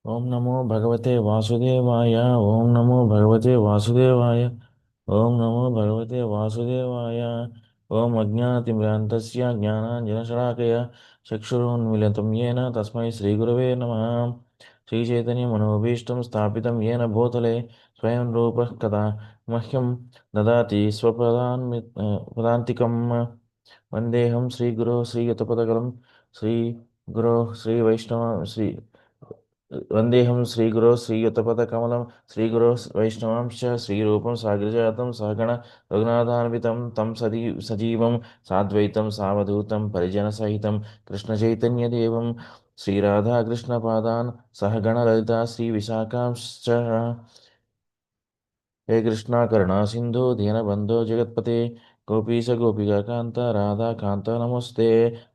ओम नमो भगवते वासुदेवाय। ओम नमो भगवते वासुदेवाय। ओम नमो भगवते वासुदेवाय। ओम अज्ञानतिमिरान्धस्य ज्ञानाञ्जनशलाकया चक्षुरुन्मीलितं येन तस्मै श्रीगुरवे नमः। श्रीचैतन्यमनोभीष्टं स्थापितं येन भूतले स्वयं रूपः कदा मह्यं ददाति पदान्तिकं। वन्देऽहं श्रीगुरो श्रीयुतपदकलं श्रीगुरो श्रीवैष्णव श्री वन्देऽहं श्रीगुरो श्रीयुतपदकमलं श्रीगुरो वैष्णवांश्च श्रीरूपं साग्रजातं सहगण रघुनाथान्वितं तं सजीवं साद्वैतं सावधूतं परिजनसहितं कृष्णचैतन्यदेवं श्रीराधाकृष्णपादान् सहगणललिता श्रीविशाखांश्च। हे कृष्णा करुणा सिंधु दीनबंधो जगत्पते गोपीश गोपिका कांता राधा कांता नमस्ते।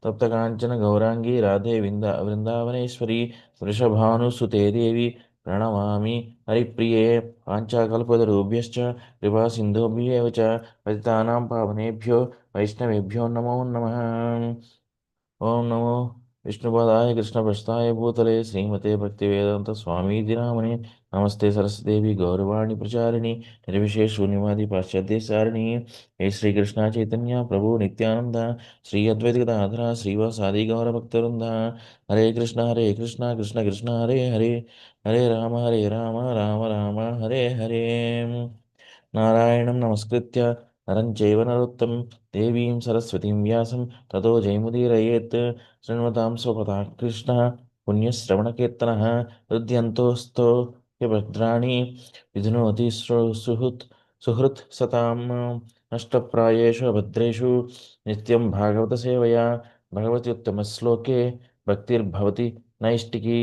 तप्त कांचन गौरांगी राधे वृंदावनेश्वरी वृषभानुसुते देवी प्रणमामि हरिप्रिये। पाञ्चाकल्पतरुभ्यश्च कृपा सिन्धुभ्येव च पतितानां पावनेभ्यो वैष्णवेभ्यो नमो नमः। ओम नमो विष्णुपदाय कृष्णप्रस्थाय भूतले श्रीमते भक्तिवेदांत स्वामी नामने। नमस्ते सरस्वती गौरवाणी प्रचारिणी निर्विशेष शून्यवादी पाश्चात्य सारिणी। हे श्री कृष्ण चैतन्य प्रभु नित्यानंद श्री अद्वैत गदाधर श्रीवासादि गौरभक्तवृंद। हरे कृष्ण कृष्ण कृष्ण हरे हरे हरे राम राम राम हरे हरे। नारायणं नमस्कृत्य नरं चैव नरोत्तमं देवीं सरस्वतीं व्यासं ततो जयमुदीरयेत्। शृण्वतां स्वपदाः कृष्णः पुण्यश्रवणकीर्तनः हृद्यन्तोस्तो ह्यभद्राणि विधुनोति सुहृत् सतां। नष्टप्रायेषु अभद्रेषु नित्यं भागवतसेवया भगवति उत्तमश्लोके भक्तिर्भवति नैष्टिकी।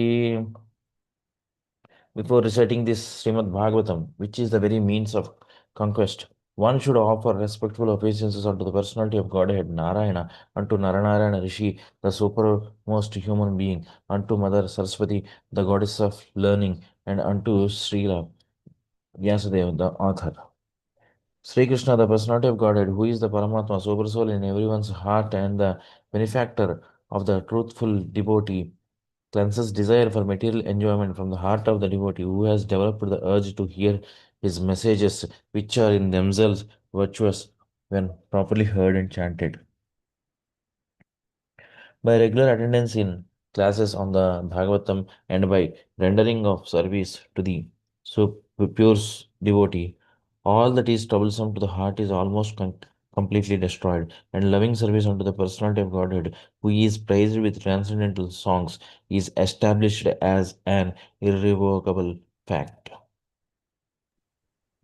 Before reciting this Śrīmad-Bhāgavatam, which is the very means of conquest, one should offer respectful obeisances unto the personality of Godhead Narayana, unto Naranarayana Rishi, the supermost human being, unto Mother Saraswati, the goddess of learning, and unto Srila Vyasadeva, the author. Sri Krishna, the personality of Godhead, who is the Paramatma, super soul in everyone's heart and the benefactor of the truthful devotee, cleanses desire for material enjoyment from the heart of the devotee who has developed the urge to hear his messages, which are in themselves virtuous when properly heard and chanted. By regular attendance in classes on the Bhagavatam and by rendering of service to the so pure devotee, all that is troublesome to the heart is almost completely destroyed, and loving service unto the personality of Godhead, who is praised with transcendental songs, is established as an irrevocable fact.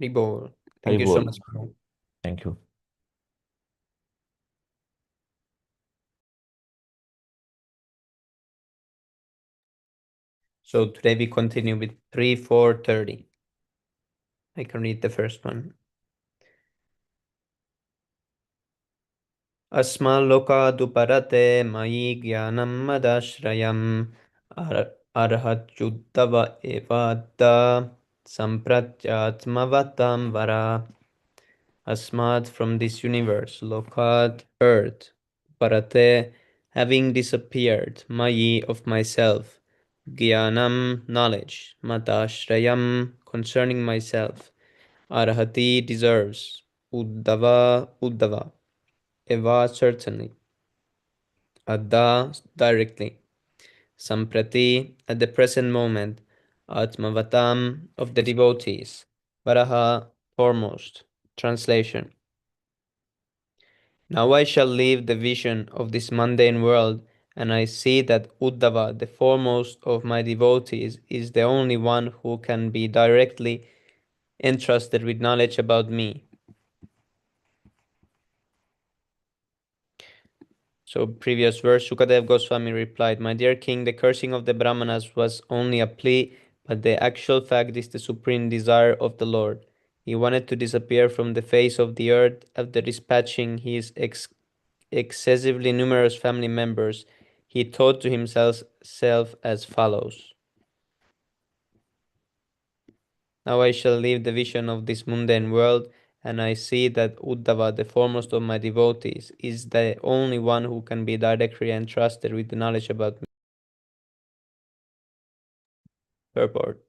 Haribol. Thank you so Haribol. much, Prabhu. Thank you. So today we continue with 3-4-30. I can read the first one. Asmalokaduparate mayi jnanam madashrayam arhachuddava evadda sampratyatmavatam vara. Asmad, from this universe, Lokad, earth, Parate, having disappeared, Mayi, of myself, Gyanam, knowledge, Matashrayam, concerning myself, Arhati, deserves, Uddava, Eva, certainly, Adda, directly, Samprati, at the present moment, Atmavatam, of the devotees, Varaha, foremost. Translation. Now I shall leave the vision of this mundane world, and I see that Uddhava, the foremost of my devotees, is the only one who can be directly entrusted with knowledge about me. So, previous verse, Sukadev Goswami replied, My dear king, the cursing of the Brahmanas was only a plea, but the actual fact is the supreme desire of the Lord. He wanted to disappear from the face of the earth after dispatching his excessively numerous family members. He thought to himself as follows. Now I shall leave the vision of this mundane world, and I see that Uddhava, the foremost of my devotees, is the only one who can be directly entrusted with the knowledge about me. Purport.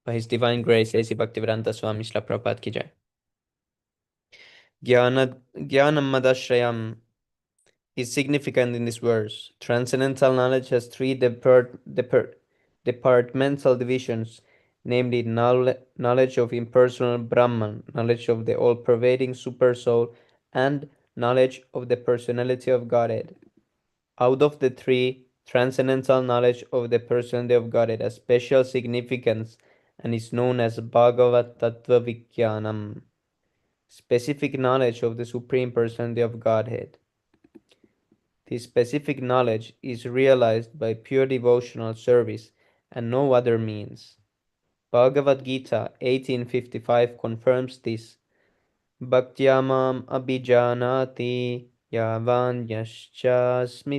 By His Divine Grace, A.C. Bhaktivedanta Swami Srila Prabhupada ki jai. Jnanamadashrayam is significant in this verse. Transcendental knowledge has three departmental divisions, namely knowledge of impersonal Brahman, knowledge of the all-pervading Supersoul, and knowledge of the personality of Godhead. Out of the three, transcendental knowledge of the personality of Godhead has special significance and is known as Bhagavat Tattva Vijnanam, specific knowledge of the Supreme Personality of Godhead. This specific knowledge is realized by pure devotional service and no other means. Bhagavad Gita 18:55 confirms this. Bhaktyamam abhijanati yavan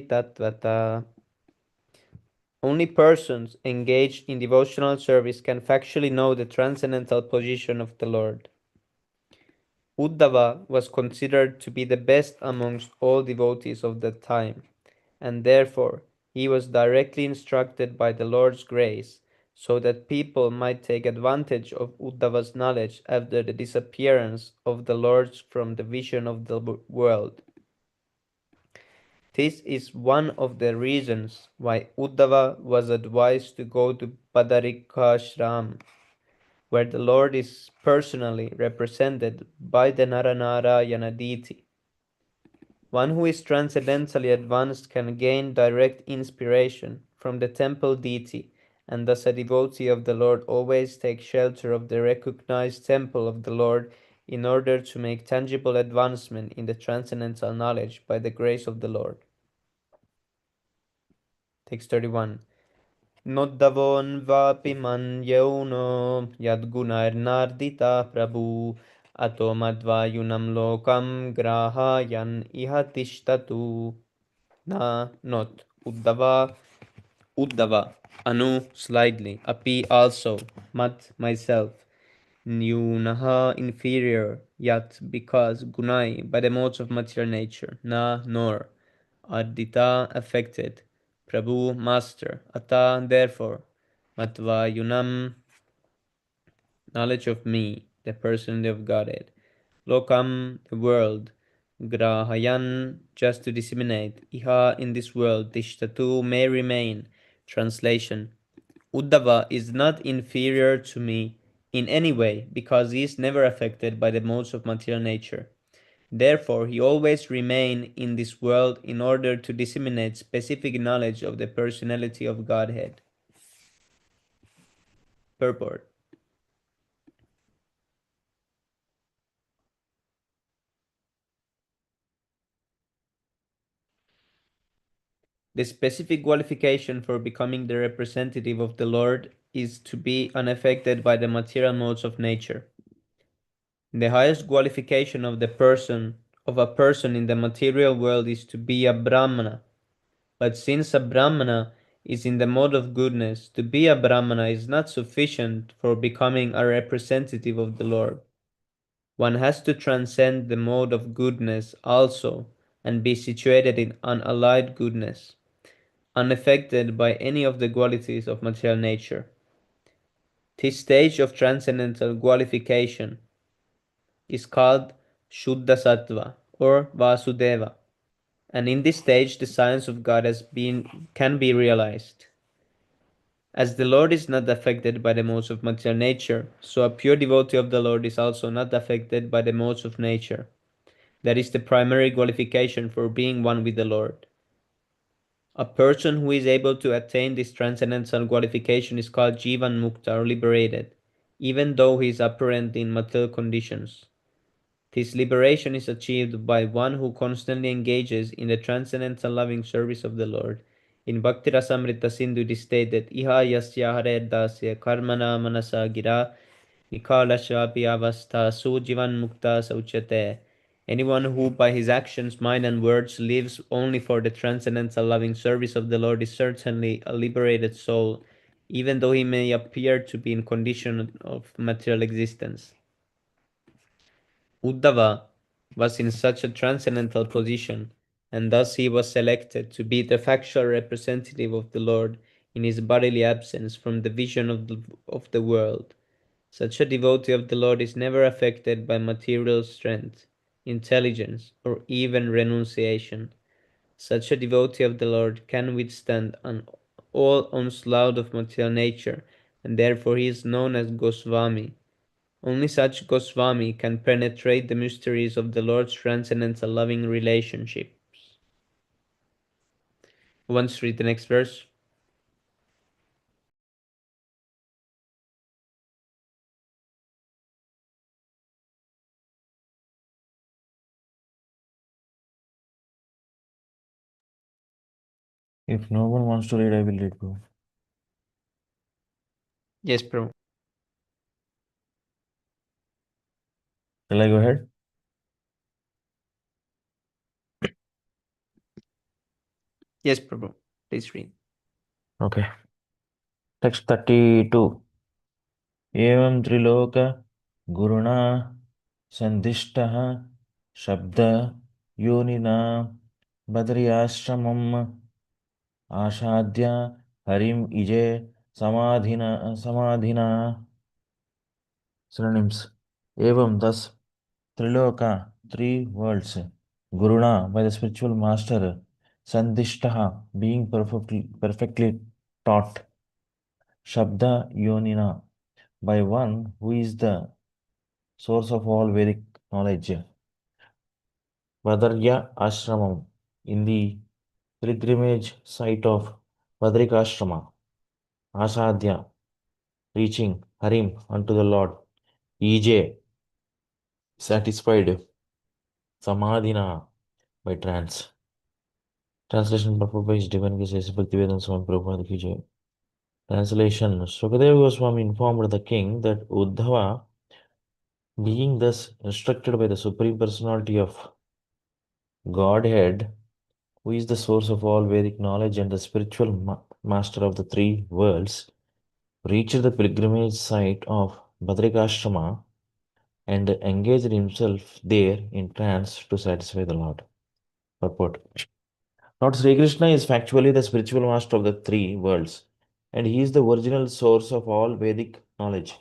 tatvata. Only persons engaged in devotional service can factually know the transcendental position of the Lord. Uddhava was considered to be the best amongst all devotees of that time, and therefore he was directly instructed by the Lord's grace, so that people might take advantage of Uddhava's knowledge after the disappearance of the Lord from the vision of the world. This is one of the reasons why Uddhava was advised to go to Padarikashram, where the Lord is personally represented by the Naranarayana deity. One who is transcendentally advanced can gain direct inspiration from the temple deity, and thus a devotee of the Lord always takes shelter of the recognized temple of the Lord in order to make tangible advancement in the transcendental knowledge by the grace of the Lord. Text 31. Noddavon vapi manyeuno yadgunairnardita prabhu ato madvayunam lokam grahayan ihatishtatu. Na, not. Uddhava. Anu, slightly. Api, also. Mat, myself. Nyunaha, inferior. Yat, because. Gunai, by the modes of material nature. Na, nor. Ardita, affected. Prabhu, master. Ata, therefore. Matva, yunam, knowledge of me, the person of Godhead. Lokam, the world. Grahayan, just to disseminate. Iha, in this world. Tishtatu, may remain. Translation. Uddhava is not inferior to me in any way because he is never affected by the modes of material nature. Therefore, he always remain in this world in order to disseminate specific knowledge of the personality of Godhead. Purport. The specific qualification for becoming the representative of the Lord is to be unaffected by the material modes of nature. The highest qualification of a person in the material world is to be a Brahmana. But since a Brahmana is in the mode of goodness, to be a Brahmana is not sufficient for becoming a representative of the Lord. One has to transcend the mode of goodness also and be situated in unallied goodness, unaffected by any of the qualities of material nature. This stage of transcendental qualification is called Shuddha Sattva or Vasudeva, and in this stage the science of God can be realized. As the Lord is not affected by the modes of material nature, so a pure devotee of the Lord is also not affected by the modes of nature. That is the primary qualification for being one with the Lord. A person who is able to attain this transcendental qualification is called Jivan Mukta or liberated, even though he is apparent in material conditions. This liberation is achieved by one who constantly engages in the transcendental loving service of the Lord. In Bhakti Rasamrita Sindhu it is stated, Iha yasya hare dasya karmana manasa gira nikalashapi avastha sujivan mukta sauchate. Anyone who by his actions, mind and words lives only for the transcendental loving service of the Lord is certainly a liberated soul, even though he may appear to be in condition of material existence. Uddhava was in such a transcendental position, and thus he was selected to be the factual representative of the Lord in his bodily absence from the vision of the world. Such a devotee of the Lord is never affected by material strength, intelligence, or even renunciation. Such a devotee of the Lord can withstand all onslaught of material nature, and therefore he is known as Goswami. Only such Goswami can penetrate the mysteries of the Lord's transcendental loving relationships. Who wants to read the next verse? If no one wants to read, I will read, bro. Yes, Prabhu. Shall I go ahead? Yes, Prabhu. Please read. Okay. Text 32. एवं त्रिलोक गुरुणा संदिष्टः शब्द योनिना बद्र्याश्रमम् आशाद्य Harim इजे समाधिना synonyms. Evam, thus, Triloka, three worlds, Guruna, by the spiritual master, Sandishtaha, being perfectly taught, Shabda Yonina, by one who is the source of all Vedic knowledge, Vadarya Ashramam, in the pilgrimage site of Vadrikashrama, Asadhya, reaching Harim unto the Lord, Ej, satisfied, Samadhina, by trance. Translation purport by His Divine Grace Bhaktivedanta Swami Prabhupada Ki Jai. Translation. Sukadeva Goswami informed the king that Uddhava, being thus instructed by the Supreme Personality of Godhead, who is the source of all Vedic knowledge and the spiritual master of the three worlds, reached the pilgrimage site of Badrikashrama and engaged himself there in trance to satisfy the Lord. Purport. Lord Sri Krishna is factually the spiritual master of the three worlds, and he is the original source of all Vedic knowledge.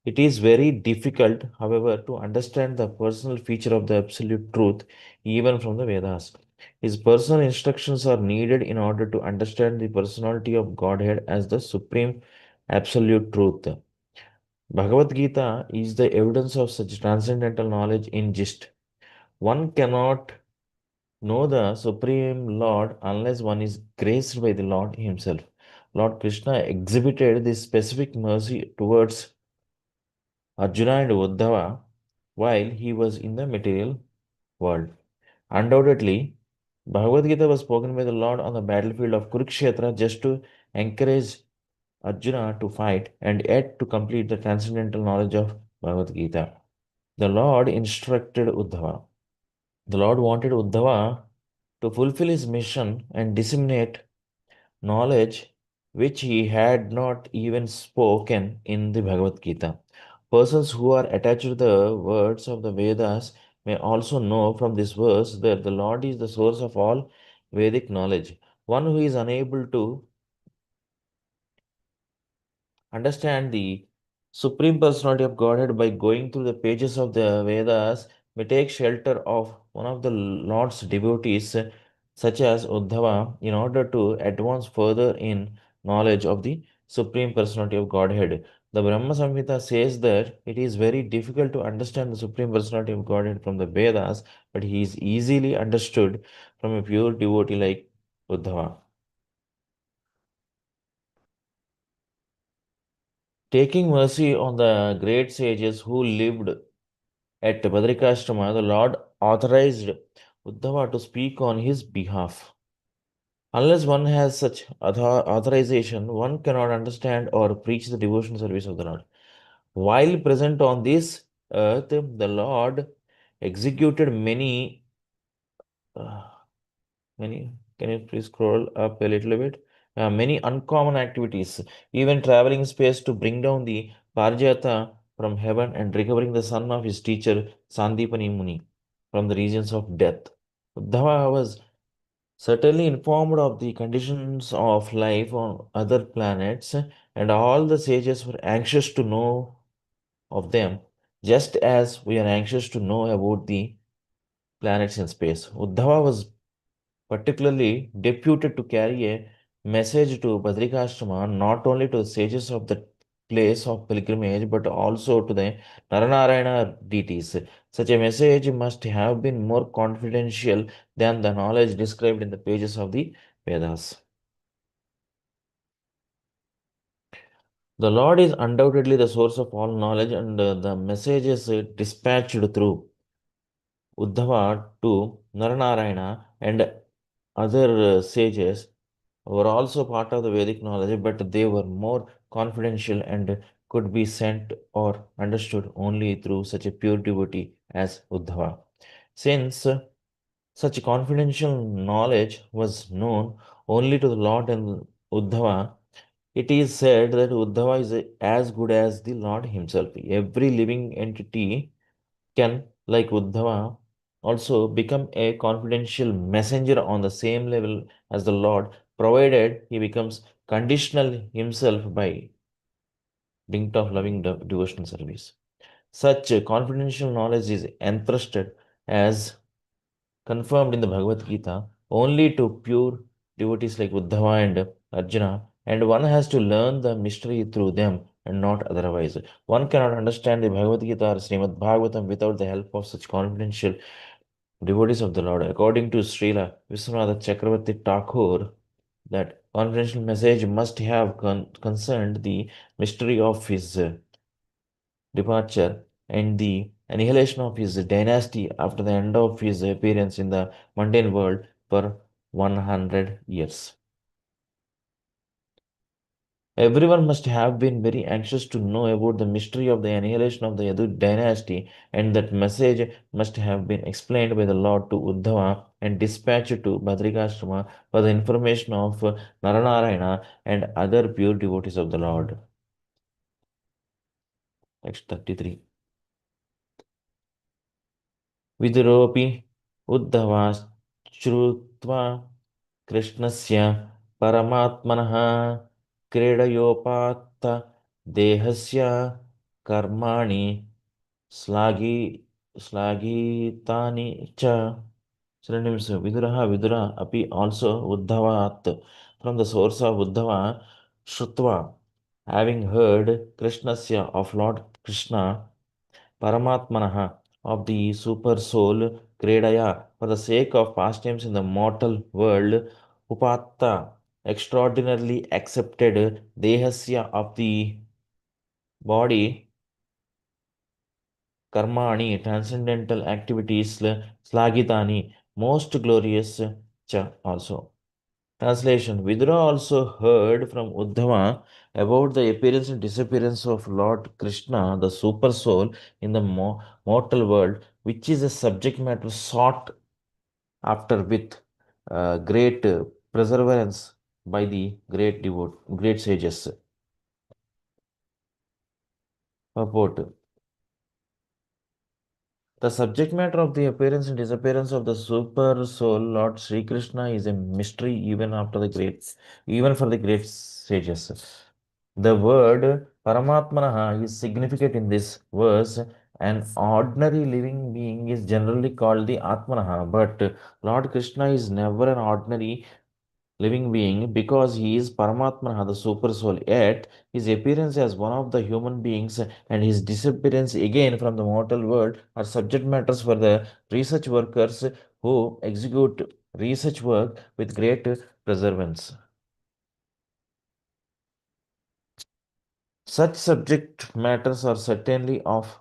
It is very difficult, however, to understand the personal feature of the absolute truth even from the Vedas. His personal instructions are needed in order to understand the personality of Godhead as the supreme absolute truth. Bhagavad Gita is the evidence of such transcendental knowledge in gist. One cannot know the Supreme Lord unless one is graced by the Lord Himself. Lord Krishna exhibited this specific mercy towards Arjuna and Uddhava while he was in the material world. Undoubtedly, Bhagavad Gita was spoken by the Lord on the battlefield of Kurukshetra just to encourage Arjuna to fight and yet to complete the transcendental knowledge of Bhagavad Gita. The Lord instructed Uddhava. The Lord wanted Uddhava to fulfill his mission and disseminate knowledge which he had not even spoken in the Bhagavad Gita. Persons who are attached to the words of the Vedas may also know from this verse that the Lord is the source of all Vedic knowledge. One who is unable to understand the Supreme Personality of Godhead by going through the pages of the Vedas may take shelter of one of the Lord's devotees, such as Uddhava, in order to advance further in knowledge of the Supreme Personality of Godhead. The Brahma Samhita says that it is very difficult to understand the Supreme Personality of Godhead from the Vedas, but he is easily understood from a pure devotee like Uddhava. Taking mercy on the great sages who lived at Badrikashrama, the Lord authorized Uddhava to speak on his behalf. Unless one has such authorization, one cannot understand or preach the devotional service of the Lord. While present on this earth, the Lord executed uh, many. Can you please scroll up a little bit? Many uncommon activities, even traveling space to bring down the Parijata from heaven and recovering the son of his teacher Sandipani Muni from the regions of death. Uddhava was certainly informed of the conditions of life on other planets, and all the sages were anxious to know of them, just as we are anxious to know about the planets in space. Uddhava was particularly deputed to carry a message to Badrikashrama, not only to the sages of the place of pilgrimage, but also to the Naranarayana deities. Such a message must have been more confidential than the knowledge described in the pages of the Vedas. The Lord is undoubtedly the source of all knowledge, and the message is dispatched through Uddhava to Naranarayana and other sages were also part of the Vedic knowledge, but they were more confidential and could be sent or understood only through such a pure devotee as Uddhava. Since such confidential knowledge was known only to the Lord and Uddhava, it is said that Uddhava is as good as the Lord himself. Every living entity can, like Uddhava, also become a confidential messenger on the same level as the Lord, provided he becomes conditional himself by dint of loving devotional service. Such confidential knowledge is entrusted as confirmed in the Bhagavad Gita only to pure devotees like Uddhava and Arjuna, and one has to learn the mystery through them and not otherwise. One cannot understand the Bhagavad Gita or Śrīmad-Bhāgavatam without the help of such confidential devotees of the Lord. According to Srila Viswanath Chakravarti Thakur, that confidential message must have concerned the mystery of his departure and the annihilation of his dynasty after the end of his appearance in the mundane world for 100 years. Everyone must have been very anxious to know about the mystery of the annihilation of the Yadu dynasty, and that message must have been explained by the Lord to Uddhava and dispatched to Badrikashrama for the information of Naranarayana and other pure devotees of the Lord. Text 33. विदुरोऽपि उद्धवाश्रुत्वा कृष्णस्य परमात्मनः क्रीडयोपात्त देहस्य कर्माणि श्लाघि श्लाघितानि च synonyms vidura api also uddhavat from the source of uddhava shrutva having heard krishnasya of lord krishna Paramatmanaha of the super soul Kredaya for the sake of pastimes in the mortal world, Upatta extraordinarily accepted Dehasya of the body, Karmani transcendental activities, Slagitani most glorious cha also. Translation Vidura also heard from Uddhava about the appearance and disappearance of Lord Krishna, the super soul, in the mortal world, which is a subject matter sought after with great perseverance by the great sages. Purport. The subject matter of the appearance and disappearance of the super soul, Lord Sri Krishna, is a mystery even for the great sages. The word Paramatmanaha is significant in this verse. An ordinary living being is generally called the Atmanaha, but Lord Krishna is never an ordinary living being because he is Paramatmana, the super soul. Yet, his appearance as one of the human beings and his disappearance again from the mortal world are subject matters for the research workers who execute research work with great perseverance. Such subject matters are certainly of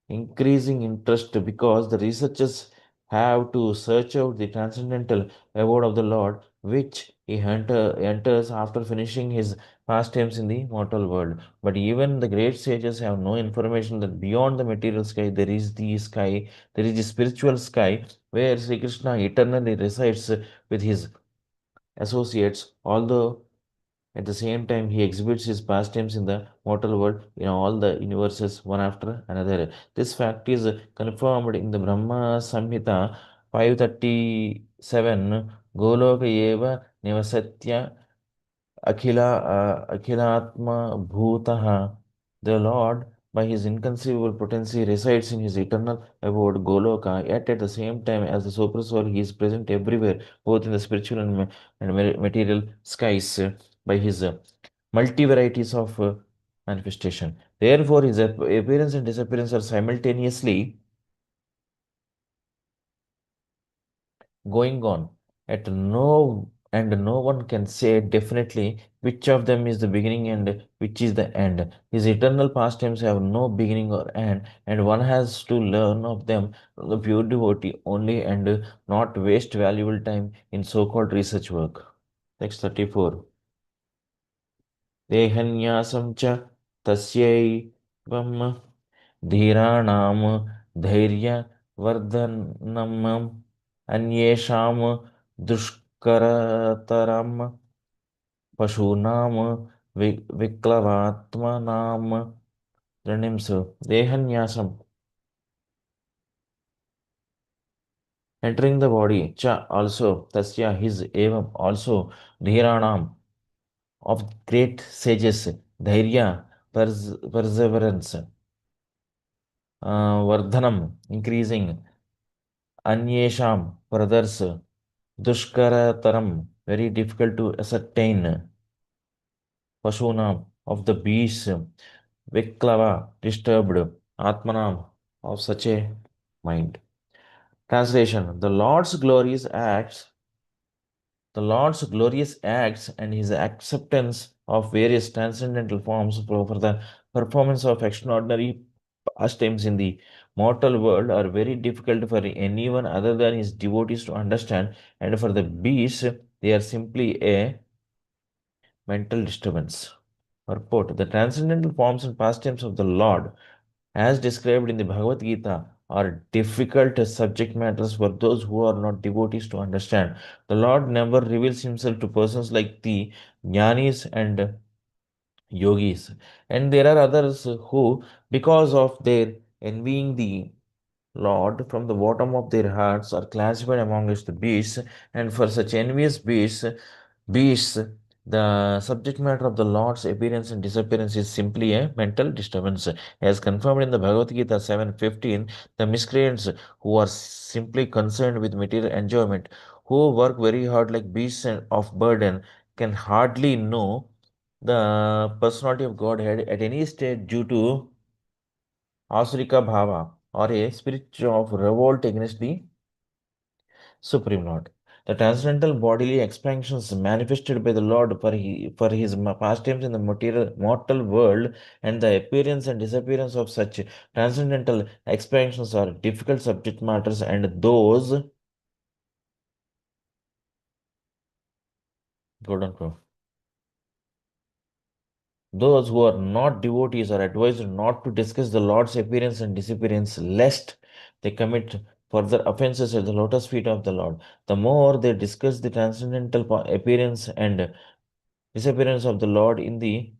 increasing interest because the researchers have to search out the transcendental abode of the Lord, which he enters after finishing his pastimes in the mortal world. But even the great sages have no information that beyond the material sky there is the spiritual sky where Sri Krishna eternally resides with his associates, although at the same time, he exhibits his pastimes in the mortal world in all the universes one after another. This fact is confirmed in the Brahma Samhita 530 7. Goloka eva nivasatya Akhilatma Bhutaha. The Lord, by his inconceivable potency, resides in his eternal abode Goloka, yet at the same time, as the super soul, he is present everywhere, both in the spiritual and material skies, by his multi-varieties of manifestation. Therefore, his appearance and disappearance are simultaneously going on at no one can say definitely which of them is the beginning and which is the end. His eternal pastimes have no beginning or end, and one has to learn of them from the pure devotee only and not waste valuable time in so-called research work. Text 34. देहन्यासं च तस्यैवं धीराणां धैर्यवर्धनम् अन्येषां दुष्करतरं पशूनां विक्लवात्मनां रणिंस देहन्यासं entering the body cha also tasya his evam also dhiranam of great sages dhairya perseverance vardhanam increasing anyesham for others dushkarataram very difficult to ascertain Pashunam of the beasts, Viklava disturbed, Atmanam of such a mind. Translation The Lord's glorious acts and his acceptance of various transcendental forms for the performance of extraordinary pastimes in the mortal world are very difficult for anyone other than his devotees to understand, and for the beasts, they are simply a mental disturbance. Purport The transcendental forms and pastimes of the Lord, as described in the Bhagavad Gita, are difficult subject matters for those who are not devotees to understand. The Lord never reveals himself to persons like the jnanis and yogis, and there are others who, because of their envying the Lord from the bottom of their hearts, are classified amongst the beasts, and for such envious beasts, the subject matter of the Lord's appearance and disappearance is simply a mental disturbance. As confirmed in the Bhagavad Gita 7:15, the miscreants who are simply concerned with material enjoyment, who work very hard like beasts of burden, can hardly know the personality of Godhead at any stage due to Asurika Bhava, or a spirit of revolt against the Supreme Lord. The transcendental bodily expansions manifested by the Lord for his pastimes in the mortal world, and the appearance and disappearance of such transcendental expansions are difficult subject matters, and go. Those who are not devotees are advised not to discuss the Lord's appearance and disappearance, lest they commit further offenses at the lotus feet of the Lord. The more they discuss the transcendental appearance and disappearance of the Lord in the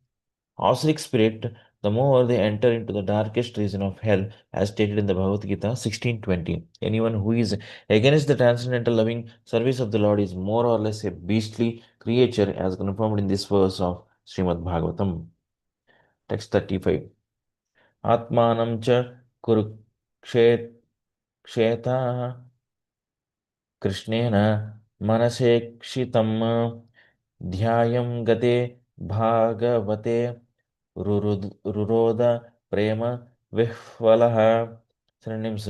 Ausric spirit, the more they enter into the darkest region of hell, as stated in the Bhagavad Gita 16:20. Anyone who is against the transcendental loving service of the Lord is more or less a beastly creature, as confirmed in this verse of Śrīmad-Bhāgavatam. Text 35. Atmanam cha kurukshetah krishnena manasekshitam dhyayam gate bhagavate ruroda prema vihvalaha. Synonyms.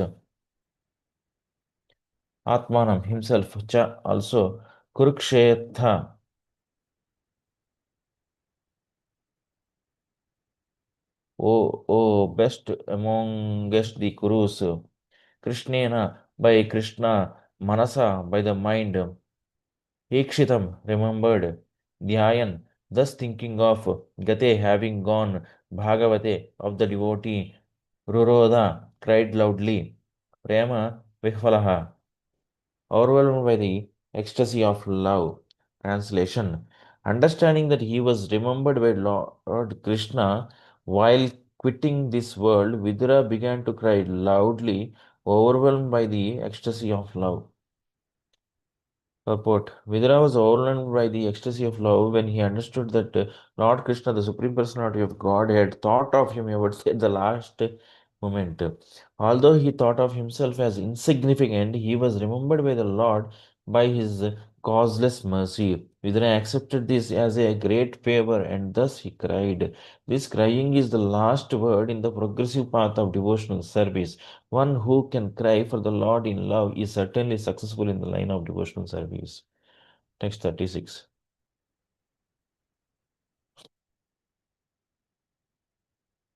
Atmanam himself cha also kurukshetha. O best amongst the Kurus, Krishnena by Krishna, Manasa by the mind, Ikshitam remembered, Dhyayan thus thinking of, Gate having gone, Bhagavate of the devotee, Ruroda cried loudly, Prema Vihvalaha overwhelmed by the ecstasy of love. Translation Understanding that he was remembered by Lord Krishna while quitting this world, Vidura began to cry loudly, overwhelmed by the ecstasy of love. Purport. Vidura was overwhelmed by the ecstasy of love when he understood that Lord Krishna, the Supreme Personality of God, had thought of him about at the last moment. Although he thought of himself as insignificant, he was remembered by the Lord by his causeless mercy. Vidura accepted this as a great favor and thus he cried. This crying is the last word in the progressive path of devotional service. One who can cry for the Lord in love is certainly successful in the line of devotional service. Text 36.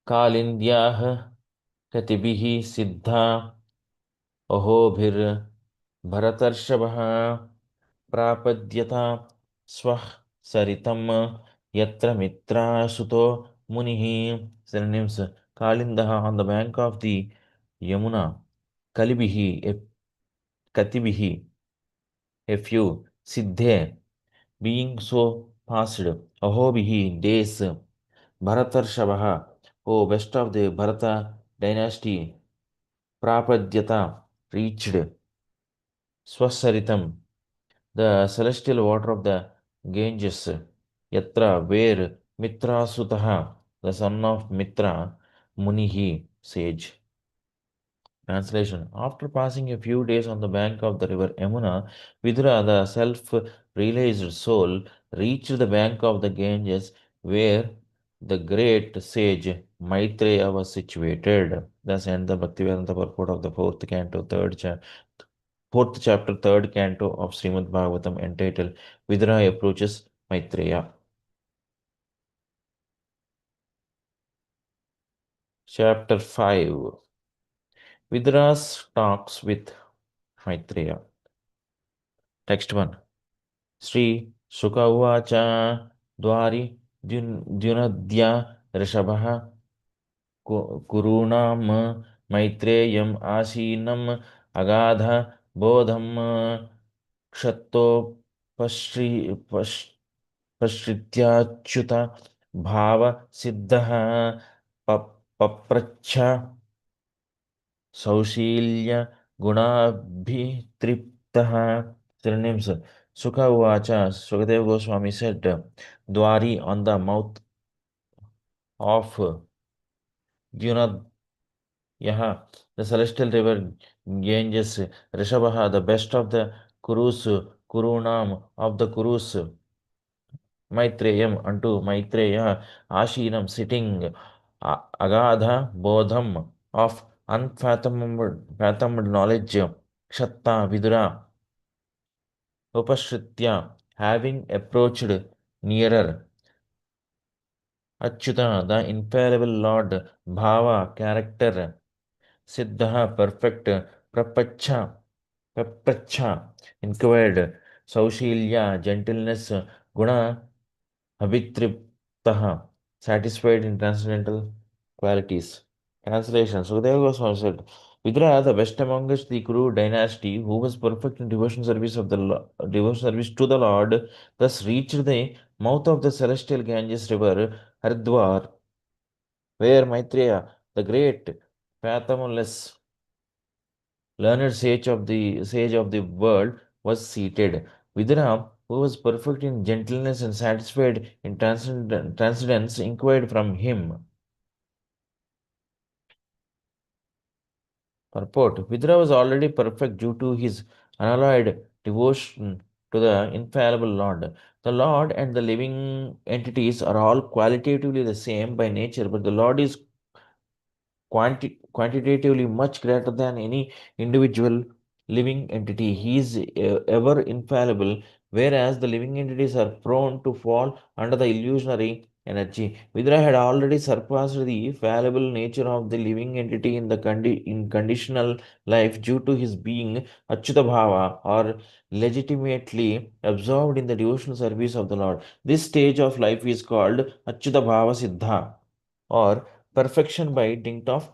कालिन्द्याः कतिभिः सिद्धा अहोभिर्भरतर्षभः प्रापद्यता स्वः सरितं यत्र मित्रासुतो मुनिः. Synonyms: Kalindaha on the bank of the Yamuna, Kalibihi, a Katibihi, a few, Siddhe, being so past, Ahobihi, days, Bharatarshabha, O best of the Bharata dynasty, Prapadyata, reached, Swasaritam, the celestial water of the Ganges, Yatra, where Mitra Sutaha, the son of Mitra, Munihi, sage. Translation: After passing a few days on the bank of the river Yamuna, Vidura, the self realized soul, reached the bank of the Ganges where the great sage Maitreya was situated. Thus ends the Bhaktivedanta purport of the fourth chapter, third canto of Śrīmad-Bhāgavatam, entitled Vidura approaches Maitreya. Chapter 5. Vidura's talks with Maitreya. Text 1. Sri Shuka Uvacha Dwari Dyunadya Rishabha Kurunam Maitreyam Asinam Agadha Bodham Kshatto Pashrityachuta Bhava Siddha Papracha Saushilya Gunabhitriptaha. Synonyms: Sukha Uvacha, Sukadeva Goswami said, Dwari, on the mouth of Yaha, the celestial river Ganges, Rishabha, the best of the Kurus, Kurunam of the Kurus, Maitreyam, unto Maitreya, Ashinam, sitting, Agadha, Bodham, of unfathomed knowledge, Kshatta, Vidura, Upashritya, having approached nearer, Achyuta, the infallible Lord, Bhava, character, Siddha, perfect, Prapacha, inquired, Saushilya, gentleness, Guna, Havitriptaha, satisfied in transcendental qualities. Translation: Sukadeva Goswami said, Vidura, the best amongst the Kuru dynasty, who was perfect in devotion service devotion service to the Lord, thus reached the mouth of the celestial Ganges river, Haridwar, where Maitreya, the great, fathomless, learned sage of the world, was seated. Vidura, who was perfect in gentleness and satisfied in transcendence, inquired from him. Purport: Vidura was already perfect due to his unalloyed devotion to the infallible Lord. The Lord and the living entities are all qualitatively the same by nature, but the Lord is quantitatively much greater than any individual living entity. He is ever infallible, whereas the living entities are prone to fall under the illusionary energy. Vidura had already surpassed the fallible nature of the living entity in the in conditional life due to his being Achyuta Bhava, or legitimately absorbed in the devotional service of the Lord. This stage of life is called Achyuta Bhava Siddha, or perfection by dint of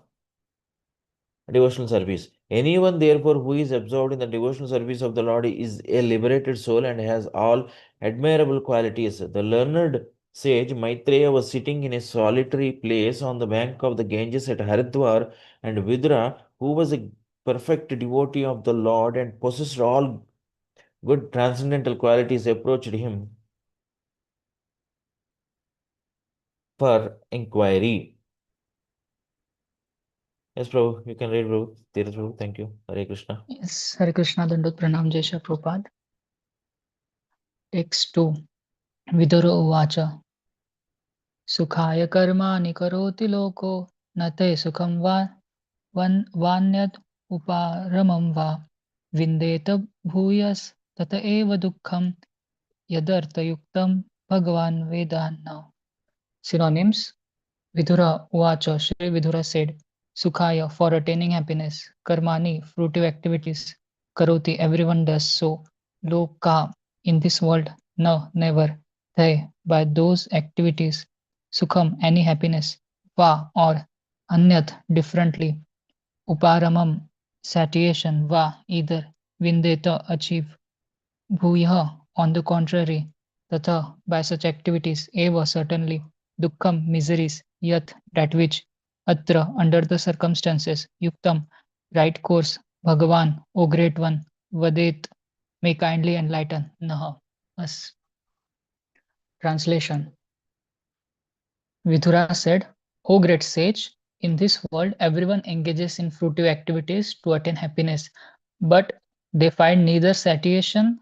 devotional service. Anyone, therefore, who is absorbed in the devotional service of the Lord is a liberated soul and has all admirable qualities. The learned sage Maitreya was sitting in a solitary place on the bank of the Ganges at Haridwar, and Vidura, who was a perfect devotee of the Lord and possessed all good transcendental qualities approached him for inquiry. Yes, Prabhu, you can read, Prabhu. Tirth Prabhu, thank you. Hare Krishna. Yes, Hare Krishna Dandot Pranam Jai Shri Prabhupada. Text 2. Vidura Uvacha Sukhaya karmani karoti loko nate sukham vanyad uparamam va vindeta bhuyas tata eva dukkham yadartha yuktam bhagavan vedanna. Synonyms. Vidura Uvacha, Shri Vidura said, Sukhaya, for attaining happiness, Karmani, fruitive activities, Karoti, everyone does so, Loka, in this world, no, never, They, by those activities, Sukham, any happiness, Va, or Anyat, differently, Uparamam, satiation, Va, either, Vindeta, achieve, Bhuyaha, on the contrary, Tatha, by such activities, Eva, certainly, Dukkham, miseries, Yat, that which, Atra, under the circumstances, Yuktam, right course, Bhagavan, O Great One, Vadet, may kindly enlighten, Naha, us. Translation. Vidura said, O great sage, in this world everyone engages in fruitive activities to attain happiness, but they find neither satiation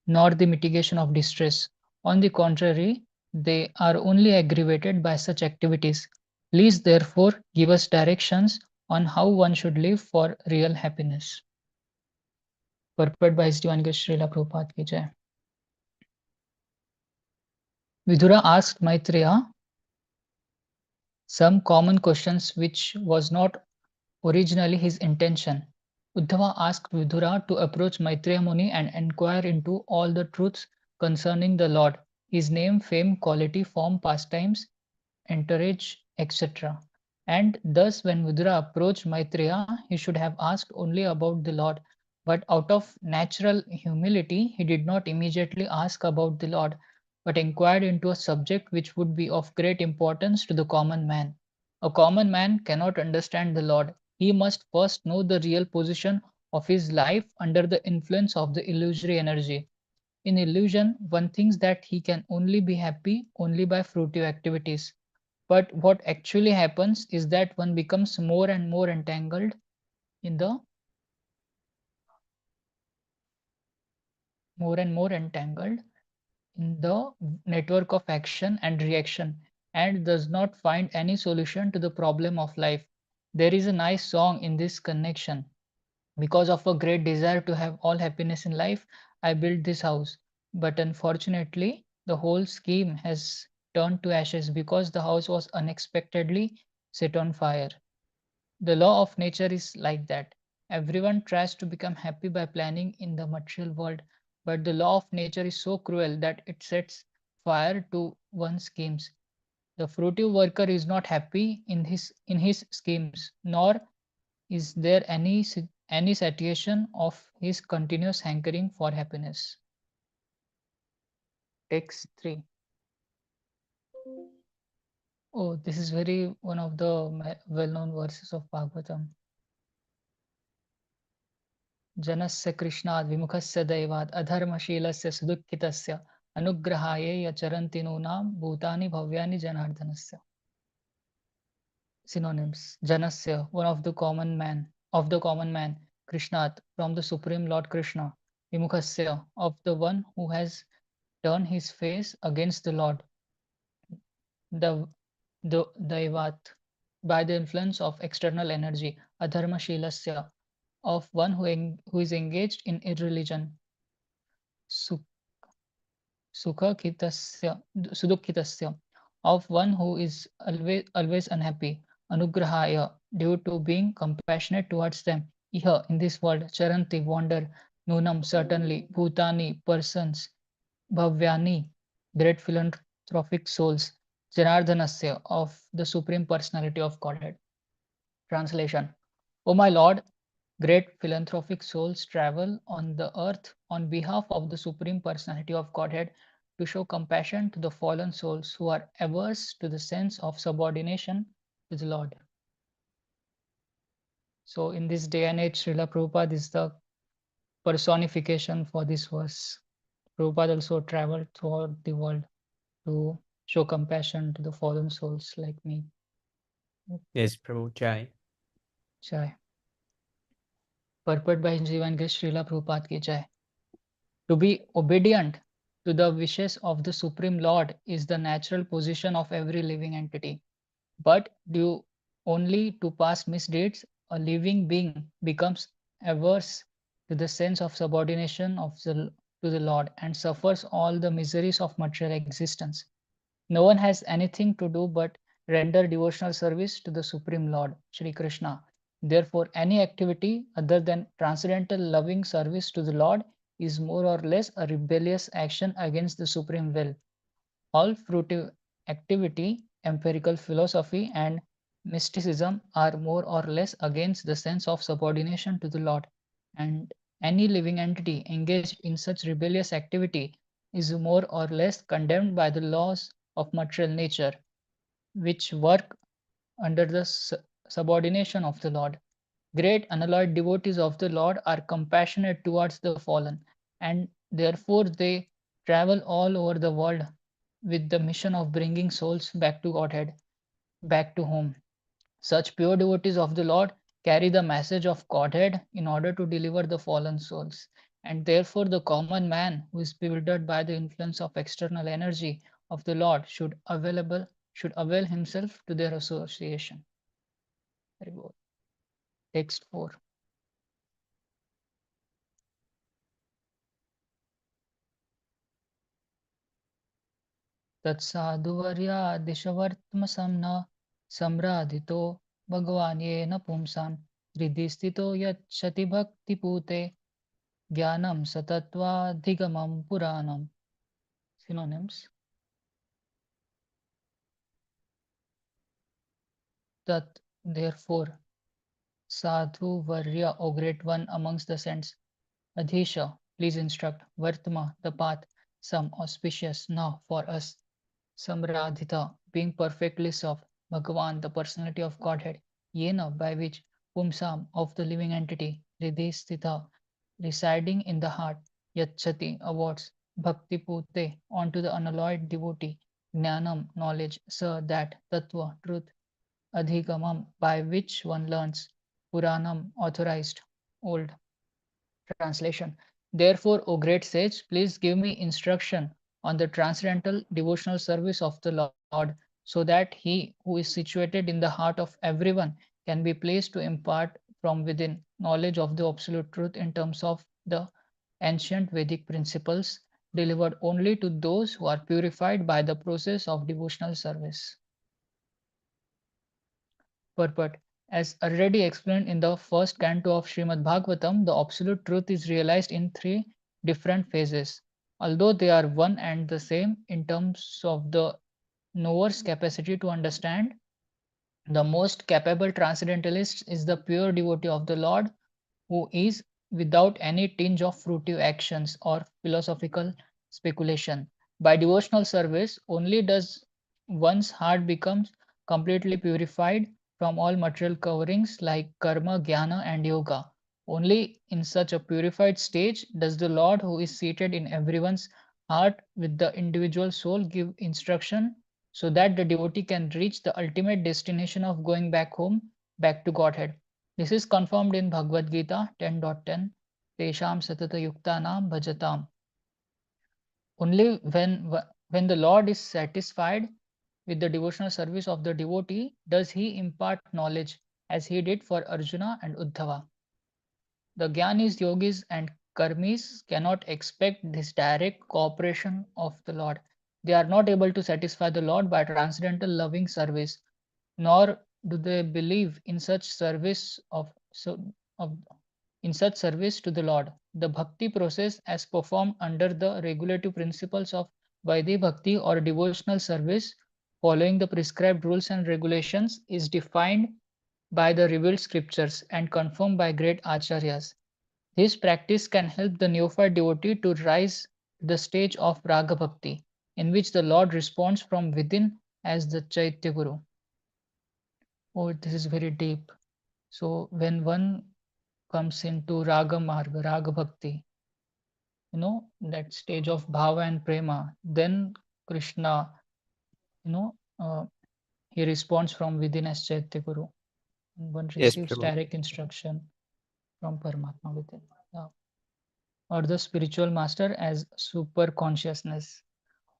nor the mitigation of distress. On the contrary, they are only aggravated by such activities. Please therefore give us directions on how one should live for real happiness. Purport by His Divine Grace Srila Prabhupada ki Jai. Vidura asked Maitreya some common questions which was not originally his intention. Uddhava asked Vidura to approach Maitreya Muni and inquire into all the truths concerning the Lord, his name, fame, quality, form, pastimes, entourage, etc. And thus, when Vidura approached Maitreya, he should have asked only about the Lord. But out of natural humility, he did not immediately ask about the Lord, but inquired into a subject which would be of great importance to the common man. A common man cannot understand the Lord. He must first know the real position of his life under the influence of the illusory energy. In illusion, one thinks that he can only be happy only by fruitive activities. But what actually happens is that one becomes more and more entangled in the network of action and reaction and does not find any solution to the problem of life. There is a nice song in this connection. Because of a great desire to have all happiness in life, I built this house. But unfortunately, the whole scheme has turned to ashes because the house was unexpectedly set on fire. The law of nature is like that. Everyone tries to become happy by planning in the material world, but the law of nature is so cruel that it sets fire to one's schemes. The fruitive worker is not happy in his schemes, nor is there any satiation of his continuous hankering for happiness. Text 3. Oh, this is very one of the well-known verses of Bhagavatam. जनस्य कृष्णाद् विमुखस्य दैवात् अधर्मशीलस्य सुदुःखितस्य अनुग्रहाय यचरन्ति नूनां भूतानि भव्यानि जनार्दनस्य. Synonyms. Janasya, one of the common man, Krishnat, from the Supreme Lord Krishna, Vimukhasya, of the one who has turned his face against the Lord, the Daivat, by the influence of external energy, Adharma Shilasya, of one who is engaged in irreligion, Sudukhitasya, of one who is always unhappy, Anugrahaya, due to being compassionate towards them, Iha, in this world, Charanti, wander, Nunam, certainly, Bhutani, persons, Bhavyani, great philanthropic souls, Janardhanasya, of the Supreme Personality of Godhead. Translation. O my Lord, great philanthropic souls travel on the earth on behalf of the Supreme Personality of Godhead to show compassion to the fallen souls who are averse to the sense of subordination to the Lord. So in this day and age, Srila Prabhupada is the personification for this verse. Prabhupada also traveled throughout the world to show compassion to the fallen souls like me. Yes, Prabhu Jai. Jai. Purport by Jivan Gay Srila Prabhupada ki Jai. To be obedient to the wishes of the Supreme Lord is the natural position of every living entity. But due only to past misdeeds, a living being becomes averse to the sense of subordination to the Lord and suffers all the miseries of material existence. No one has anything to do but render devotional service to the Supreme Lord, Shri Krishna. Therefore, any activity other than transcendental loving service to the Lord is more or less a rebellious action against the Supreme Will. All fruitive activity, empirical philosophy, and mysticism are more or less against the sense of subordination to the Lord, and any living entity engaged in such rebellious activity is more or less condemned by the laws of material nature, which work under the subordination of the Lord. Great unalloyed devotees of the Lord are compassionate towards the fallen, and therefore they travel all over the world with the mission of bringing souls back to Godhead, back to home. Such pure devotees of the Lord carry the message of Godhead in order to deliver the fallen souls. And therefore, the common man who is bewildered by the influence of external energy of the Lord should avail himself to their association. Very good. Text 4. तत्साधुवर्यादिशवर्त्मसं न सम्राधितो भगवान् येन पुंसां हृदि स्थितो यच्छति भक्तिपूते ज्ञानं सतत्वाधिगमं पुराणम्. Synonyms. Tat, therefore, Sadhu Varya, O great one amongst the saints, Adhisha, please instruct, Vartma, the path, some auspicious now for us, Samradhita, being perfectly soft, Bhagavan, the personality of Godhead, Yena, by which, Pumsam, of the living entity, Hridisthita, residing in the heart, Yachati, awards, Bhakti Pute, onto the unalloyed devotee, Jnanam, knowledge, Sa, that, Tattva, truth, Adhigamam, by which one learns, Puranam, authorized, old. Translation. Therefore, O great sage, please give me instruction on the transcendental devotional service of the Lord, so that he who is situated in the heart of everyone can be placed to impart from within knowledge of the absolute truth in terms of the ancient Vedic principles delivered only to those who are purified by the process of devotional service. Purport. As already explained in the first canto of Śrīmad-Bhāgavatam, the absolute truth is realized in three different phases. Although they are one and the same in terms of the knower's capacity to understand, the most capable transcendentalist is the pure devotee of the Lord who is without any tinge of fruitive actions or philosophical speculation. By devotional service, only does one's heart become completely purified from all material coverings like karma, jnana, and yoga. Only in such a purified stage does the Lord, who is seated in everyone's heart with the individual soul, give instruction so that the devotee can reach the ultimate destination of going back home, back to Godhead. This is confirmed in Bhagavad Gita 10.10. Tesham satata yuktanam bhajatam. Only when the Lord is satisfied with the devotional service of the devotee does he impart knowledge as he did for Arjuna and Uddhava. The Gyanis, Yogis, and Karmis cannot expect this direct cooperation of the Lord. They are not able to satisfy the Lord by transcendental loving service, nor do they believe in such of in such service to the Lord. The bhakti process as performed under the regulative principles of Vaidhi Bhakti or devotional service following the prescribed rules and regulations is defined by the revealed scriptures and confirmed by great acharyas. This practice can help the neophyte devotee to rise to the stage of Raga Bhakti, in which the Lord responds from within as the Chaitya Guru. Oh, this is very deep. So when one comes into Raga Marga, Raga Bhakti, that stage of Bhava and Prema, then Krishna, you know, uh, he responds from within as Chaitya Guru. One Yes, receives Prabhu. direct instruction from Paramatma within. Yeah. Or the spiritual master as super consciousness.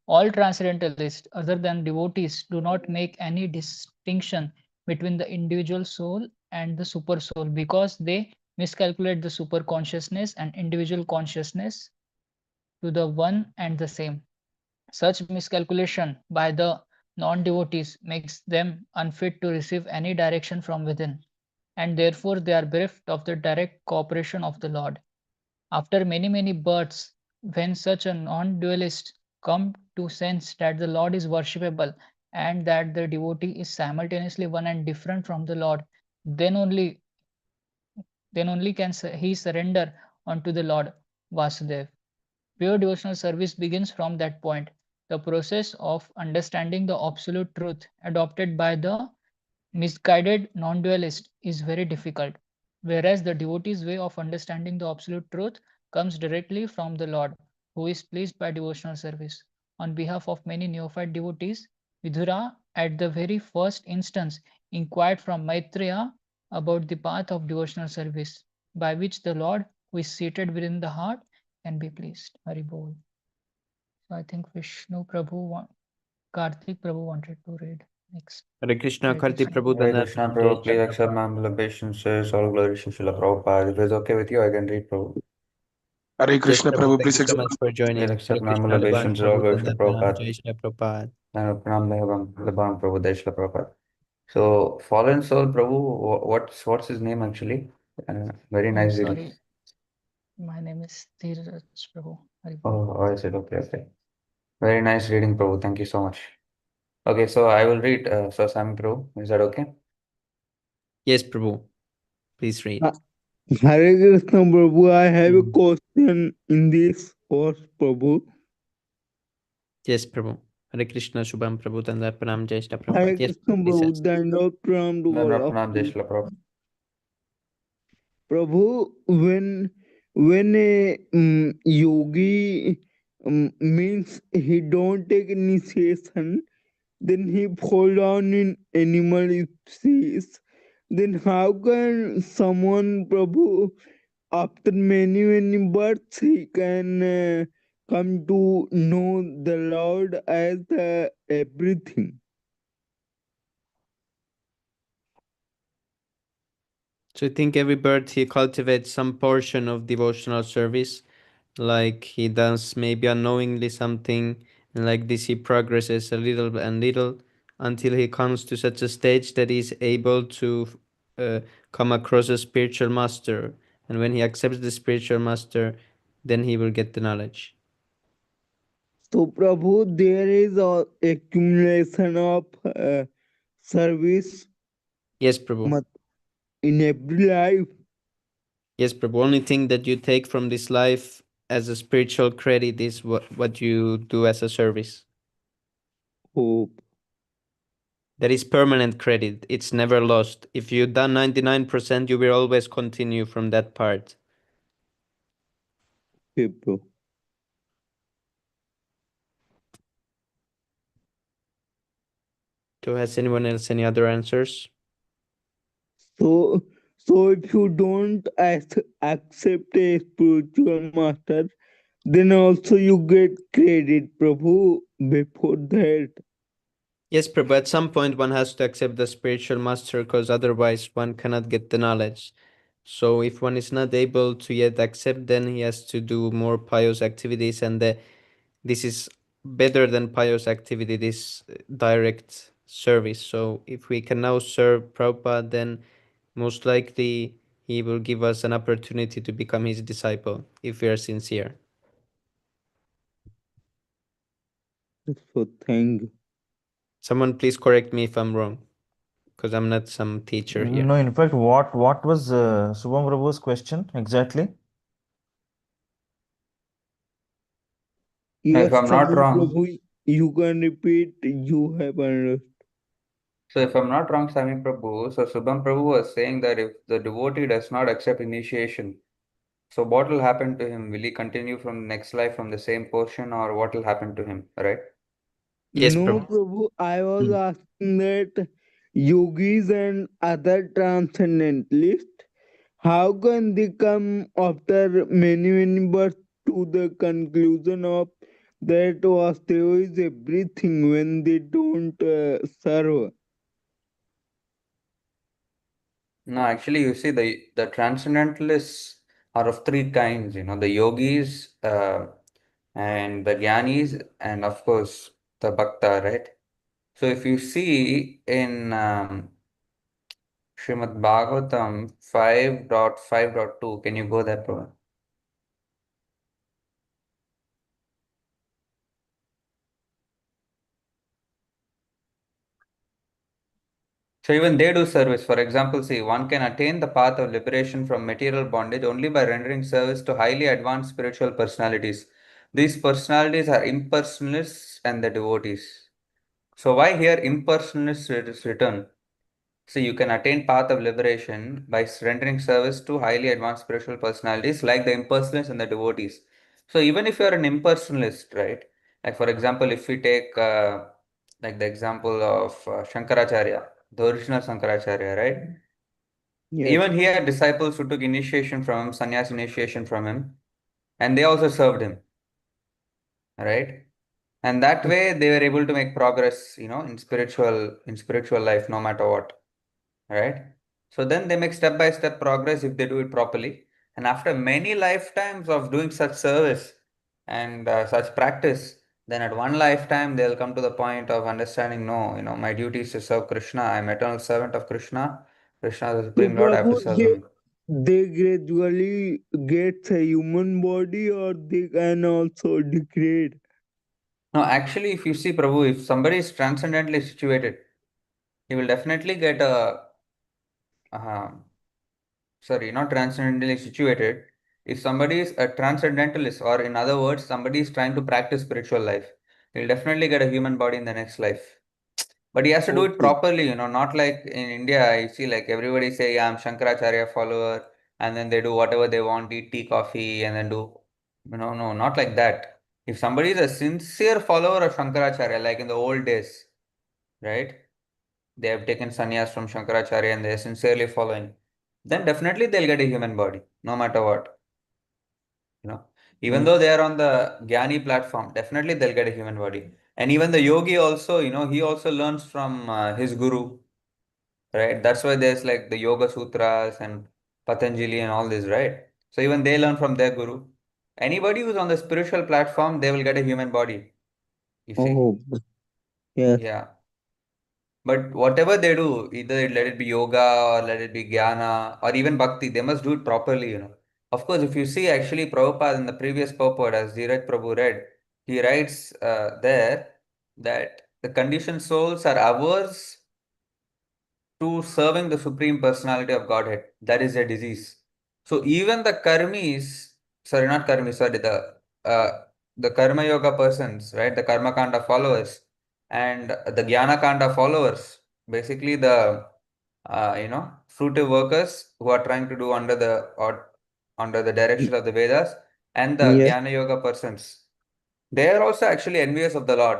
All transcendentalists, other than devotees, do not make any distinction between the individual soul and the super soul because they miscalculate the super consciousness and individual consciousness to the one and the same. Such miscalculation by the non-devotees makes them unfit to receive any direction from within, and therefore they are bereft of the direct cooperation of the Lord. After many, many births, when such a non-dualist come to sense that the Lord is worshipable and that the devotee is simultaneously one and different from the Lord, then only can he surrender unto the Lord Vasudev. Pure devotional service begins from that point. The process of understanding the absolute truth adopted by the misguided non-dualist is very difficult, whereas the devotee's way of understanding the absolute truth comes directly from the Lord, who is pleased by devotional service. On behalf of many neophyte devotees, Vidura at the very first instance inquired from Maitreya about the path of devotional service, by which the Lord, who is seated within the heart, can be pleased. Hari Bol. So I think Vishnu Prabhu, Karthik Prabhu wanted to read next. Hare Krishna, Hare Karti Krishna. Prabhu, Hare Danda Krishna, Pranam, Prabhu. Jai Please Shri accept my Prabhupada. humble obeisances. All glory to Srila Prabhupada. If it's okay with you, I can read, Prabhu. Hare Yes, Krishna, Prabhu, Prabhu, thank please you so accept. much for Please joining. Hare accept my humble Krishna, Labhan obeisances. All Prabhu, glory to Danda Srila Pranam, Prabhupada. Jai Shri Prabhupada. Pranam Labhan Prabhu, Jai Srila Prabhupada. So, fallen soul, Prabhu, what's his name actually? Very I'm nice reading. sorry. My name is Dheeraj Prabhu. Hari Oh, Bol. I said okay, okay. Very nice reading, Prabhu. Thank you so much. Okay, so I will read. So, Sami Prabhu, is that okay? Yes, Prabhu. Please read. Hare Krishna, Prabhu. I have a Mm. question in this course, Prabhu. Yes, Prabhu. Hare Krishna, Shubham Prabhu, Danda Pranam, Jai Shri Hare Prabhupada. Yes, Krishna, please Prabhu. ask. Dandot pranam to all of Pranam, Jai you. Srila Prabhupada. Prabhu, when a yogi means he don't take initiation, then he fall down in animal species. Then how can someone, Prabhu, after many births, he can come to know the Lord as everything? So I think every bird he cultivates some portion of devotional service, like he does maybe unknowingly something, and like this he progresses a little and little until he comes to such a stage that he's able to uh, come across a spiritual master. And when he accepts the spiritual master, then he will get the knowledge. So, Prabhu, there is a accumulation of service Yes, Prabhu. in every life. Yes, Prabhu. Only thing that you take from this life as a spiritual credit is what you do as a service. Oh, That is permanent credit. It's never lost. If you done 99%, you will always continue from that part. people. So has anyone else any other answers? So if you don't accept a spiritual master, then also you get credit, Prabhu, before that. Yes, Prabhu. At some point, one has to accept the spiritual master because otherwise one cannot get the knowledge. So if one is not able to yet accept, then he has to do more pious activities, and this is better than pious activity, this direct service. So if we can now serve Prabhupada, then most likely he will give us an opportunity to become his disciple if we are sincere. So thank you. Someone please correct me if I'm wrong, because I'm not some teacher here. No, in fact, what was Subham Prabhu's question exactly? Yes, If I'm not wrong, Prabhu, you can repeat, you have understood. So if I'm not wrong, Swami Prabhu, so Subham Prabhu was saying that if the devotee does not accept initiation, so what will happen to him? Will he continue from the next life from the same portion, or what will happen to him, right? Yes, No, Prabhu. Prabhu, I was Hmm. asking that yogis and other transcendentalists, how can they come after many, many births to the conclusion of that Vasudeva is everything when they don't serve? No, actually, you see, the transcendentalists are of three kinds, the yogis, and the jnanis, and of course, the bhakta, right? So if you see in Śrīmad-Bhāgavatam 5.5.2, can you go there, bro? So even they do service. For example, see, one can attain the path of liberation from material bondage only by rendering service to highly advanced spiritual personalities. These personalities are impersonalists and the devotees. So why here impersonalists is written? So you can attain path of liberation by rendering service to highly advanced spiritual personalities like the impersonalists and the devotees. So even if you are an impersonalist, right? Like for example, if we take like the example of Shankaracharya, the original Shankaracharya, right? Yes. Even he had disciples who took initiation from him, sannyas initiation from him, and they also served him, right? And that way they were able to make progress, in spiritual life, no matter what. Right? So then they make step by step progress if they do it properly. And after many lifetimes of doing such service and such practice, then at one lifetime they'll come to the point of understanding, no, my duty is to serve Krishna. I'm eternal servant of Krishna. Krishna is the So, Supreme Lord. I have to Prabhu, serve him. they gradually get a human body or they can also degrade. No, actually, if you see Prabhu, if somebody is transcendently situated, he will definitely get uh, not transcendentally situated. If somebody is a transcendentalist, or in other words, somebody is trying to practice spiritual life, he'll definitely get a human body in the next life. But he has to do it Okay. properly, not like in India, I see like everybody say, yeah, I'm Shankaracharya follower, and then they do whatever they want, eat tea, coffee, and then do, no, not like that. If somebody is a sincere follower of Shankaracharya, like in the old days, right? They have taken sannyas from Shankaracharya and they are sincerely following, then definitely they'll get a human body, no matter what. You know, even Yes. though they are on the Jnani platform, definitely they'll get a human body. And even the yogi also, he also learns from his guru, right? That's why there's like the Yoga Sutras and Patanjali and all this, right? So even they learn from their guru. Anybody who's on the spiritual platform, they will get a human body, you see. Oh, yes. Yeah. But whatever they do, either let it be yoga or let it be jnana or even bhakti, they must do it properly. Of course, if you see actually Prabhupada in the previous purport, as Dheeraj Prabhu read, he writes there that the conditioned souls are averse to serving the Supreme Personality of Godhead. That is a disease. So even the karmis, sorry, not karmis, sorry, the karma yoga persons, right? The karma kanda followers and the jnana kanda followers, basically the fruitive workers who are trying to do under the Y- direction of the Vedas, and the Yes. jnana yoga persons. They are also actually envious of the Lord,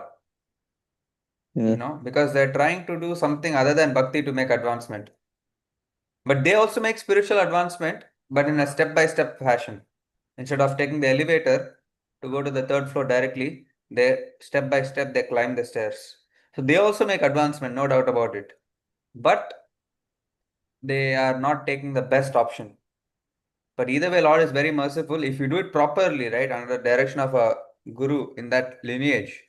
Yes. because they're trying to do something other than bhakti to make advancement. But they also make spiritual advancement, but in a step-by-step fashion. Instead of taking the elevator to go to the third floor directly, they step by step they climb the stairs. So they also make advancement, no doubt about it. But they are not taking the best option. But either way, Lord is very merciful. If you do it properly, right, under the direction of a guru in that lineage,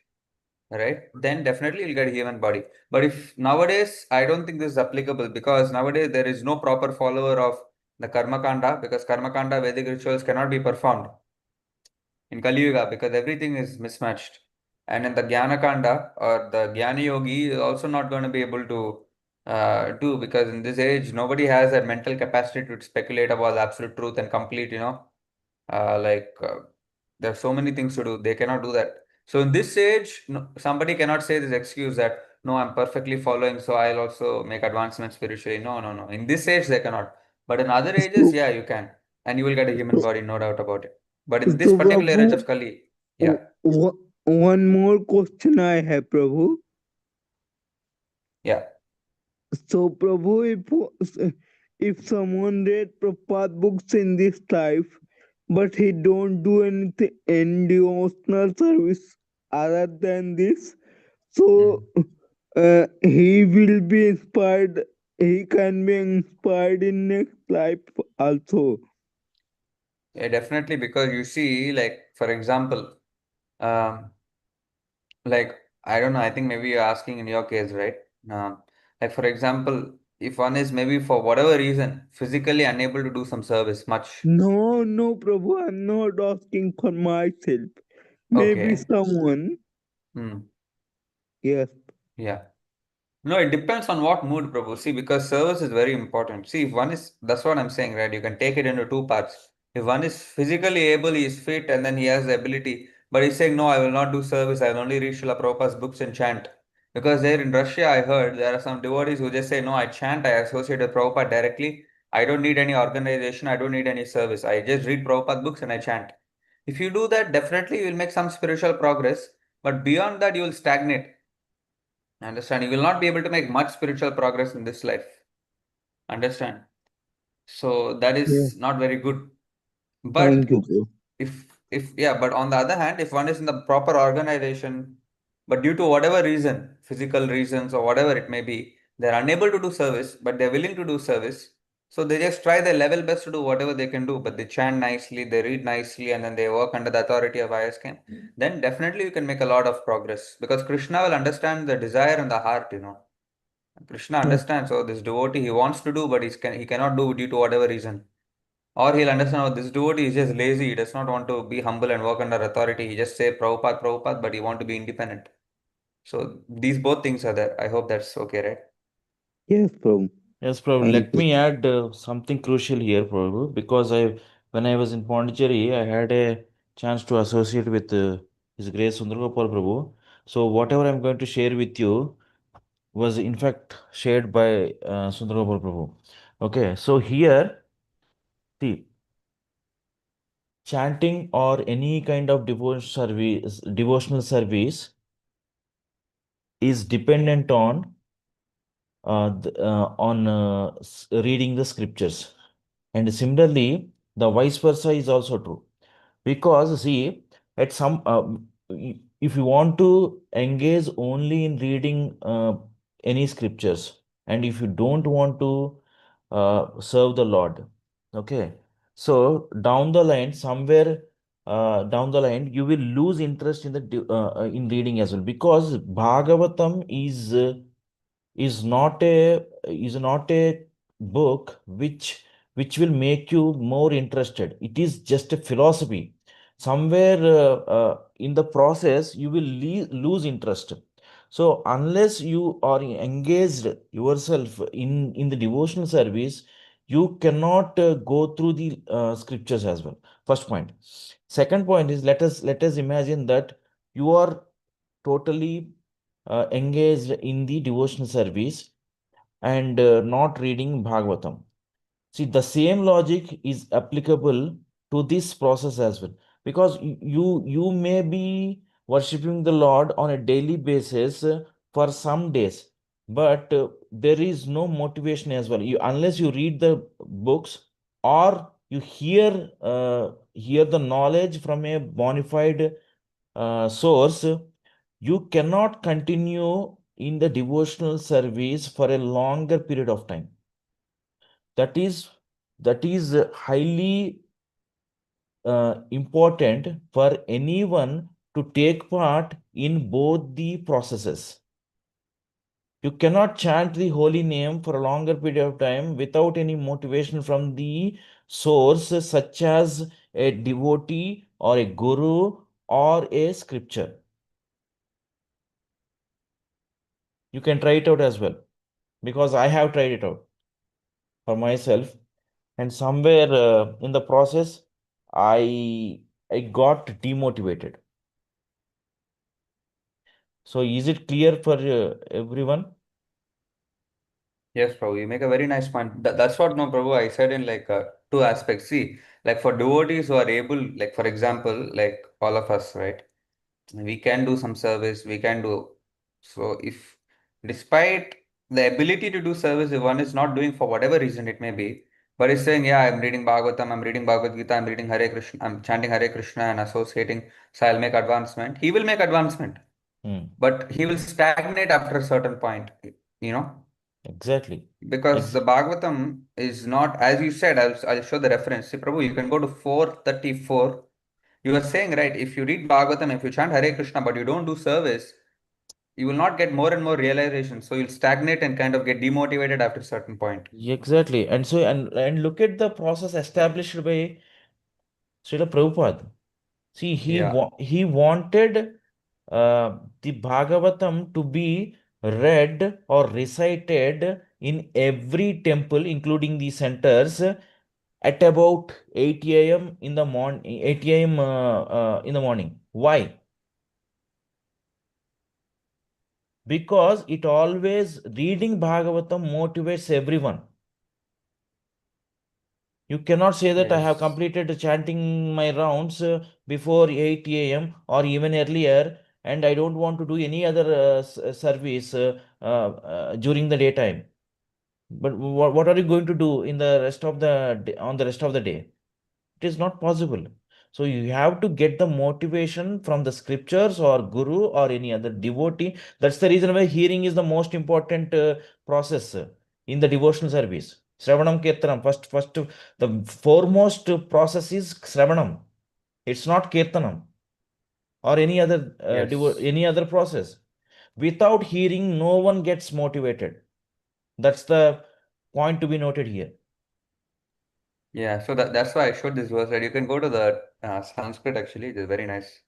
right, then definitely you'll get a human body. But if nowadays, I don't think this is applicable, because nowadays there is no proper follower of the karma kanda, because karma kanda Vedic rituals cannot be performed in Kali Yuga, because everything is mismatched. And in the Jnana kanda or the Jnana yogi is also not going to be able to do, because in this age nobody has that mental capacity to speculate about the absolute truth and complete, like there are so many things to do. They cannot do that. So in this age, no, somebody cannot say this excuse that no, I'm perfectly following, so I'll also make advancements spiritually. No, no, no. In this age, they cannot. But in other ages, So, yeah, you can. And you will get a human so, body, no doubt about it. But in this so particular age Prabhu, of Kali, yeah, one more question I have, Prabhu. yeah. So, Prabhu, if someone read Prabhupada books in this life, but he don't do anything in devotional service other than this, so he will be inspired. He can be inspired in next life also. Yeah, definitely, because you see, like, for example, um, like, I don't know, I think maybe you're asking in your case, right? Like, for example, if one is maybe for whatever reason physically unable to do some service much, No, no, Prabhu, I'm not asking for myself. Maybe okay, someone. Yes. yeah. No, it depends on what mood, Prabhu. See, because service is very important. See, if one is, that's what I'm saying, right? You can take it into two parts. If one is physically able, he is fit, and then he has the ability, but he's saying, no, I will not do service. I will only read Srila Prabhupada's books and chant. Because there in Russia, I heard there are some devotees who just say, no, I chant, I associate with Prabhupada directly. I don't need any organization, I don't need any service. I just read Prabhupada books and I chant. If you do that, definitely you will make some spiritual progress, but beyond that, you will stagnate. Understand? You will not be able to make much spiritual progress in this life. Understand? So that Yeah. is not very good. Thank But you, sir. if yeah, but on the other hand, if one is in the proper organization, but due to whatever reason, physical reasons or whatever it may be, they're unable to do service, but they're willing to do service. So they just try their level best to do whatever they can do, but they chant nicely, they read nicely, and then they work under the authority of ISKM. Then definitely you can make a lot of progress because Krishna will understand the desire in the heart, you know. Krishna Yeah. understands, so this devotee he wants to do, but he cannot do due to whatever reason. Or he'll understand, oh, this devotee is just lazy, he does not want to be humble and work under authority. He just say Prabhupada, Prabhupada, but he want to be independent. So these both things are there. I hope that's okay, right? Yes, Prabhu. Yes, Prabhu. Thank Let you. me add something crucial here, Prabhu, because when I was in Pondicherry, I had a chance to associate with His Grace Sundaragopal Prabhu. So whatever I'm going to share with you was in fact shared by Sundaragopal Prabhu. Okay, so here, see, chanting or any kind of devotional service is dependent on reading the scriptures. And similarly, the vice versa is also true. Because see, at some if you want to engage only in reading any scriptures, and if you don't want to serve the Lord, okay, so down the line, somewhere down the line, you will lose interest in in reading as well, because Bhagavatam is not a book which will make you more interested. It is just a philosophy. Somewhere in the process you will lose interest. So unless you are engaged yourself in the devotional service, you cannot go through the scriptures as well. First point. Second point is, let us imagine that you are totally engaged in the devotional service and not reading Bhagavatam. See, the same logic is applicable to this process as well, because you may be worshiping the Lord on a daily basis for some days, but there is no motivation as well. Unless you read the books or you hear the knowledge from a bona fide source, you cannot continue in the devotional service for a longer period of time. That is highly important for anyone to take part in both the processes. You cannot chant the holy name for a longer period of time without any motivation from the source, such as a devotee or a guru or a scripture. You can try it out as well, because I have tried it out for myself, and somewhere in the process, I got demotivated. So is it clear for everyone? Yes, Prabhu, you make a very nice point. That's what, no, Prabhu, I said in like two aspects. See, like for devotees who are able, like for example, like all of us, right? We can do some service, we can do. So if despite the ability to do service, if one is not doing for whatever reason it may be, but is saying, yeah, I'm reading Bhagavatam, I'm reading Bhagavad Gita, I'm reading Hare Krishna, I'm chanting Hare Krishna and associating, so I'll make advancement. He will make advancement, Hmm. but he will stagnate after a certain point, you know. Exactly. Because Ex the Bhagavatam is not, as you said, I'll show the reference. See, Prabhu, you can go to 434. You are saying, right, if you read Bhagavatam, if you chant Hare Krishna, but you don't do service, you will not get more and more realization. So you'll stagnate and kind of get demotivated after a certain point. Exactly. And so and look at the process established by Srila Prabhupada. See, Yeah. he wanted the Bhagavatam to be read or recited in every temple, including the centers, at about 8 a.m. in the morning. 8 a.m. In the morning. Why? Because it always reading Bhagavatam motivates everyone. You cannot say that I have Yes. completed chanting my rounds before 8 a.m. or even earlier, and I don't want to do any other service during the daytime. But what are you going to do in the rest of the on the rest of the day? It is not possible. So you have to get the motivation from the scriptures or guru or any other devotee. That's the reason why hearing is the most important process in the devotional service. Shravanam Kirtanam. First, the foremost process is Shravanam. It's not Kirtanam or any other Yes. any other process. Without hearing, no one gets motivated. That's the point to be noted here. Yeah. So that's why I showed this verse, right? You can go to the Sanskrit actually. It is very nice.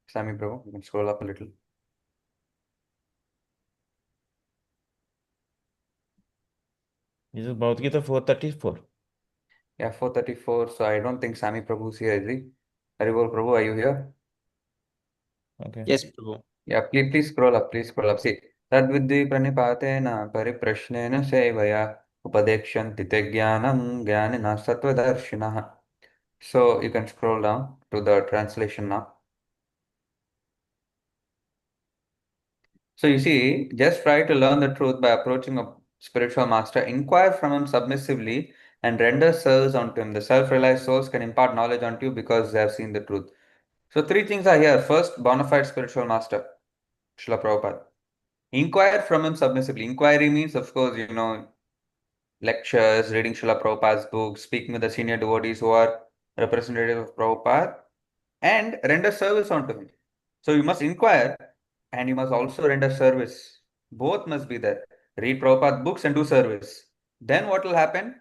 Sami Prabhu, you can scroll up a little. This is Bhagavad Gita 434. Yeah, 434. So I don't think Sami Prabhu is here, is he? Haribol Prabhu, are you here? Okay. Yes, Prabhu. Yeah, please scroll up, please scroll up. See, तद्विद्धि प्रणिपातेन परिप्रश्नेन सेवया उपदेक्ष्यन्ति ते ज्ञानं ज्ञानिनः सत्त्वदर्शिनः. So you can scroll down to the translation now. So you see, just try to learn the truth by approaching a spiritual master, inquire from him submissively, and render service unto him. The self-realized souls can impart knowledge unto you because they have seen the truth. So three things are here. First, bona fide spiritual master, Srila Prabhupada. Inquire from him submissively. Inquiry means, of course, lectures, reading Srila Prabhupada's books, speaking with the senior devotees who are representative of Prabhupada, and render service unto him. So you must inquire and you must also render service. Both must be there. Read Prabhupada books and do service. Then what will happen?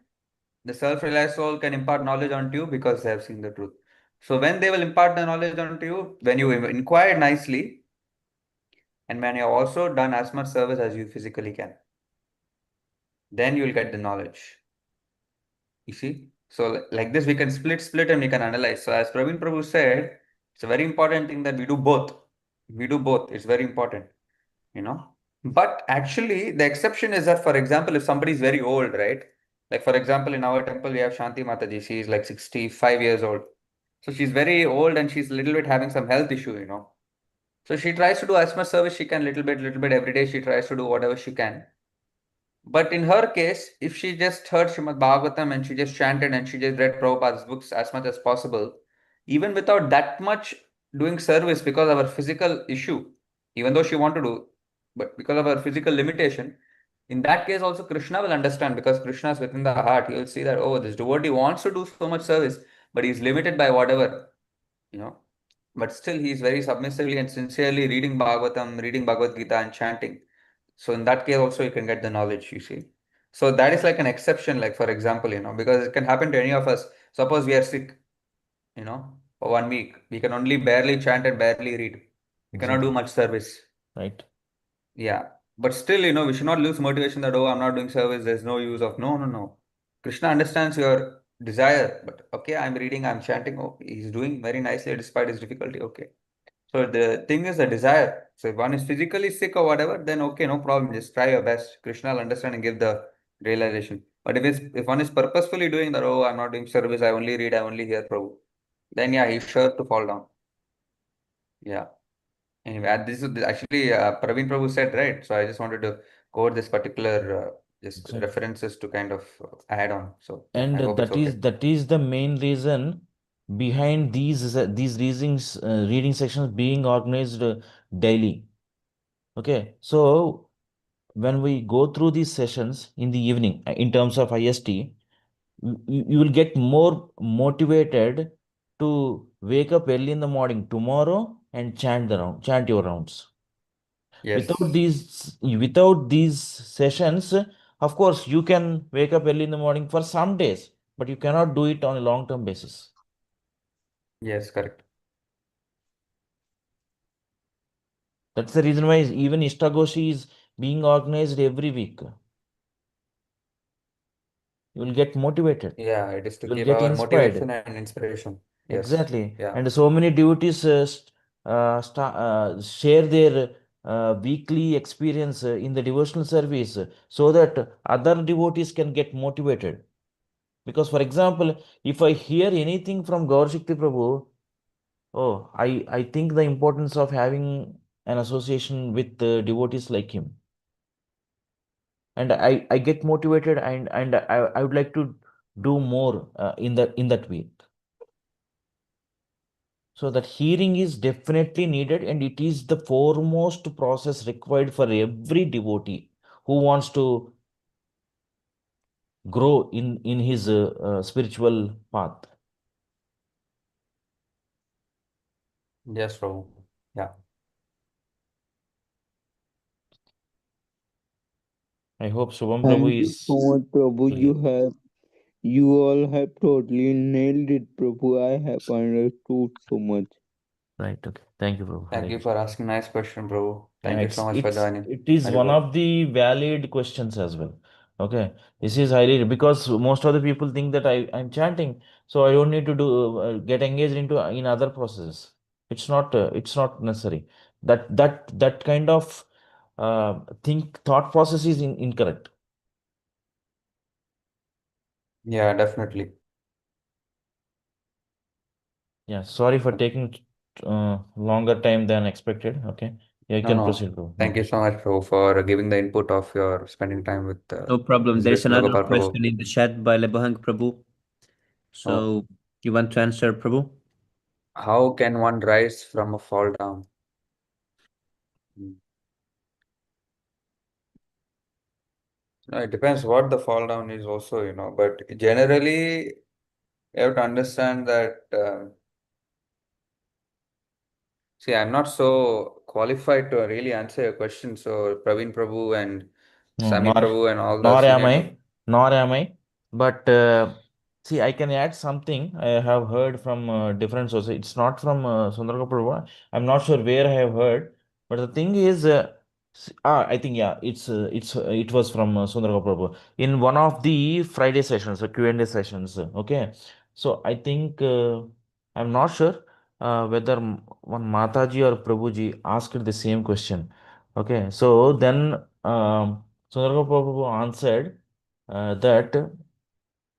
The self-realized soul can impart knowledge onto you because they have seen the truth. So when they will impart the knowledge onto you, when you inquire nicely, and when you have also done as much service as you physically can, then you will get the knowledge. You see? So like this, we can split and we can analyze. So as Praveen Prabhu said, it's a very important thing that we do both. We do both. It's very important, you know. But actually, the exception is that, for example, if somebody is very old, right? Like for example, in our temple, we have Shanti Mataji. She is like 65 years old. So she's very old and she's a little bit having some health issue. So she tries to do as much service she can, little bit every day. She tries to do whatever she can. But in her case, if she just heard Śrīmad-Bhāgavatam and she just chanted and she just read Prabhupada's books as much as possible, even without that much doing service because of her physical issue, even though she want to do, but because of her physical limitation, in that case also Krishna will understand because Krishna is within the heart. He will see that, oh, this devotee wants to do so much service, but he's limited by whatever, you know. But still he is very submissively and sincerely reading Bhagavatam, reading Bhagavad Gita and chanting. So in that case also you can get the knowledge, you see. So that is like an exception, like for example, because it can happen to any of us. Suppose we are sick, for 1 week. We can only barely chant and barely read. We cannot do Exactly. much service. Right. Yeah. But still, we should not lose motivation that, oh, I'm not doing service, there's no use of. No, no, no. Krishna understands your desire, but okay, I'm reading, I'm chanting. Oh, he's doing very nicely despite his difficulty. Okay. So the thing is the desire. So if one is physically sick or whatever, then okay, no problem. Just try your best. Krishna will understand and give the realization. But if one is purposefully doing that, oh, I'm not doing service, I only read, I only hear Prabhu, then yeah, he's sure to fall down. Yeah. Anyway, this is actually Praveen Prabhu said, right? So I just wanted to quote this particular just Exactly. references to kind of add on. So yeah, And I hope it's okay. that is the main reason behind these reading sections being organized daily. Okay, so when we go through these sessions in the evening in terms of IST, you will get more motivated to wake up early in the morning tomorrow and chant your rounds. Yes. Without these sessions, of course, you can wake up early in the morning for some days, but you cannot do it on a long-term basis. Yes, correct. That's the reason why even Ishtagoshi is being organized every week. You will get motivated. Yeah, it is to You will keep get our motivation inspired. and inspiration. Yes. Exactly. Yeah. And so many devotees share their weekly experience in the devotional service so that other devotees can get motivated. Because, for example, if I hear anything from Gaur Shakti Prabhu, oh, I think the importance of having an association with devotees like him. And I get motivated and I would like to do more in that week. So that hearing is definitely needed, and it is the foremost process required for every devotee who wants to grow in his spiritual path. Yes, Prabhu. Yeah. I hope Shubham Thank Prabhu you so is much, Prabhu. clear. You all have totally nailed it, Prabhu. I have understood so much. Right. Okay. Thank you, Prabhu. Thank Hare you Krishna. for asking nice question, Prabhu. Yeah, Thank you so much for joining. it is one Haribol. of the valid questions as well. Okay, this is highly because most of the people think that I'm chanting, so I don't need to do get engaged into in other processes. It's not necessary. That kind of thought process is incorrect. Yeah, definitely. Yeah, sorry for taking longer time than expected. Okay, yeah, you No, can no. proceed, bro. No Thank you problem. so much, Prabhu, for giving the input of your spending time with No problem. His There is Grace another Gopal Prabhu. question in the chat by Lebahang Prabhu. Oh, So you want to answer, Prabhu? how can one rise from a fall down? Hmm. No, it depends what the fall down is also, but generally you have to understand that, see, I'm not so qualified to really answer your question. So Praveen Prabhu and No, Sami Prabhu and all the nor am senior I, nor am I. But see, I can add something I have heard from different sources. It's not from Sundaraka Prabhu. I'm not sure where I have heard, but the thing is, I think yeah, it was from Sundaraka Prabhu in one of the Friday sessions, Q&A sessions. Okay, so I think I'm not sure whether one Mataji or Prabhuji asked the same question. Okay, so then. Sundaraka Prabhu answered that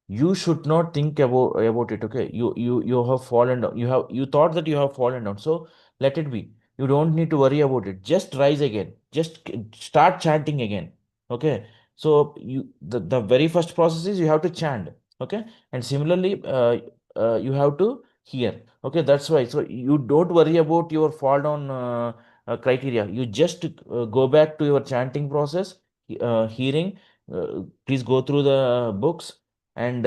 you should not think about it. Okay, you have fallen down. You thought that you have fallen down. So let it be. You don't need to worry about it. Just rise again. Just start chanting again. Okay. So the very first process is you have to chant. Okay, and similarly you have to hear. Okay, that's why. So you don't worry about your fall down criteria. You just go back to your chanting process, hearing. Please go through the books and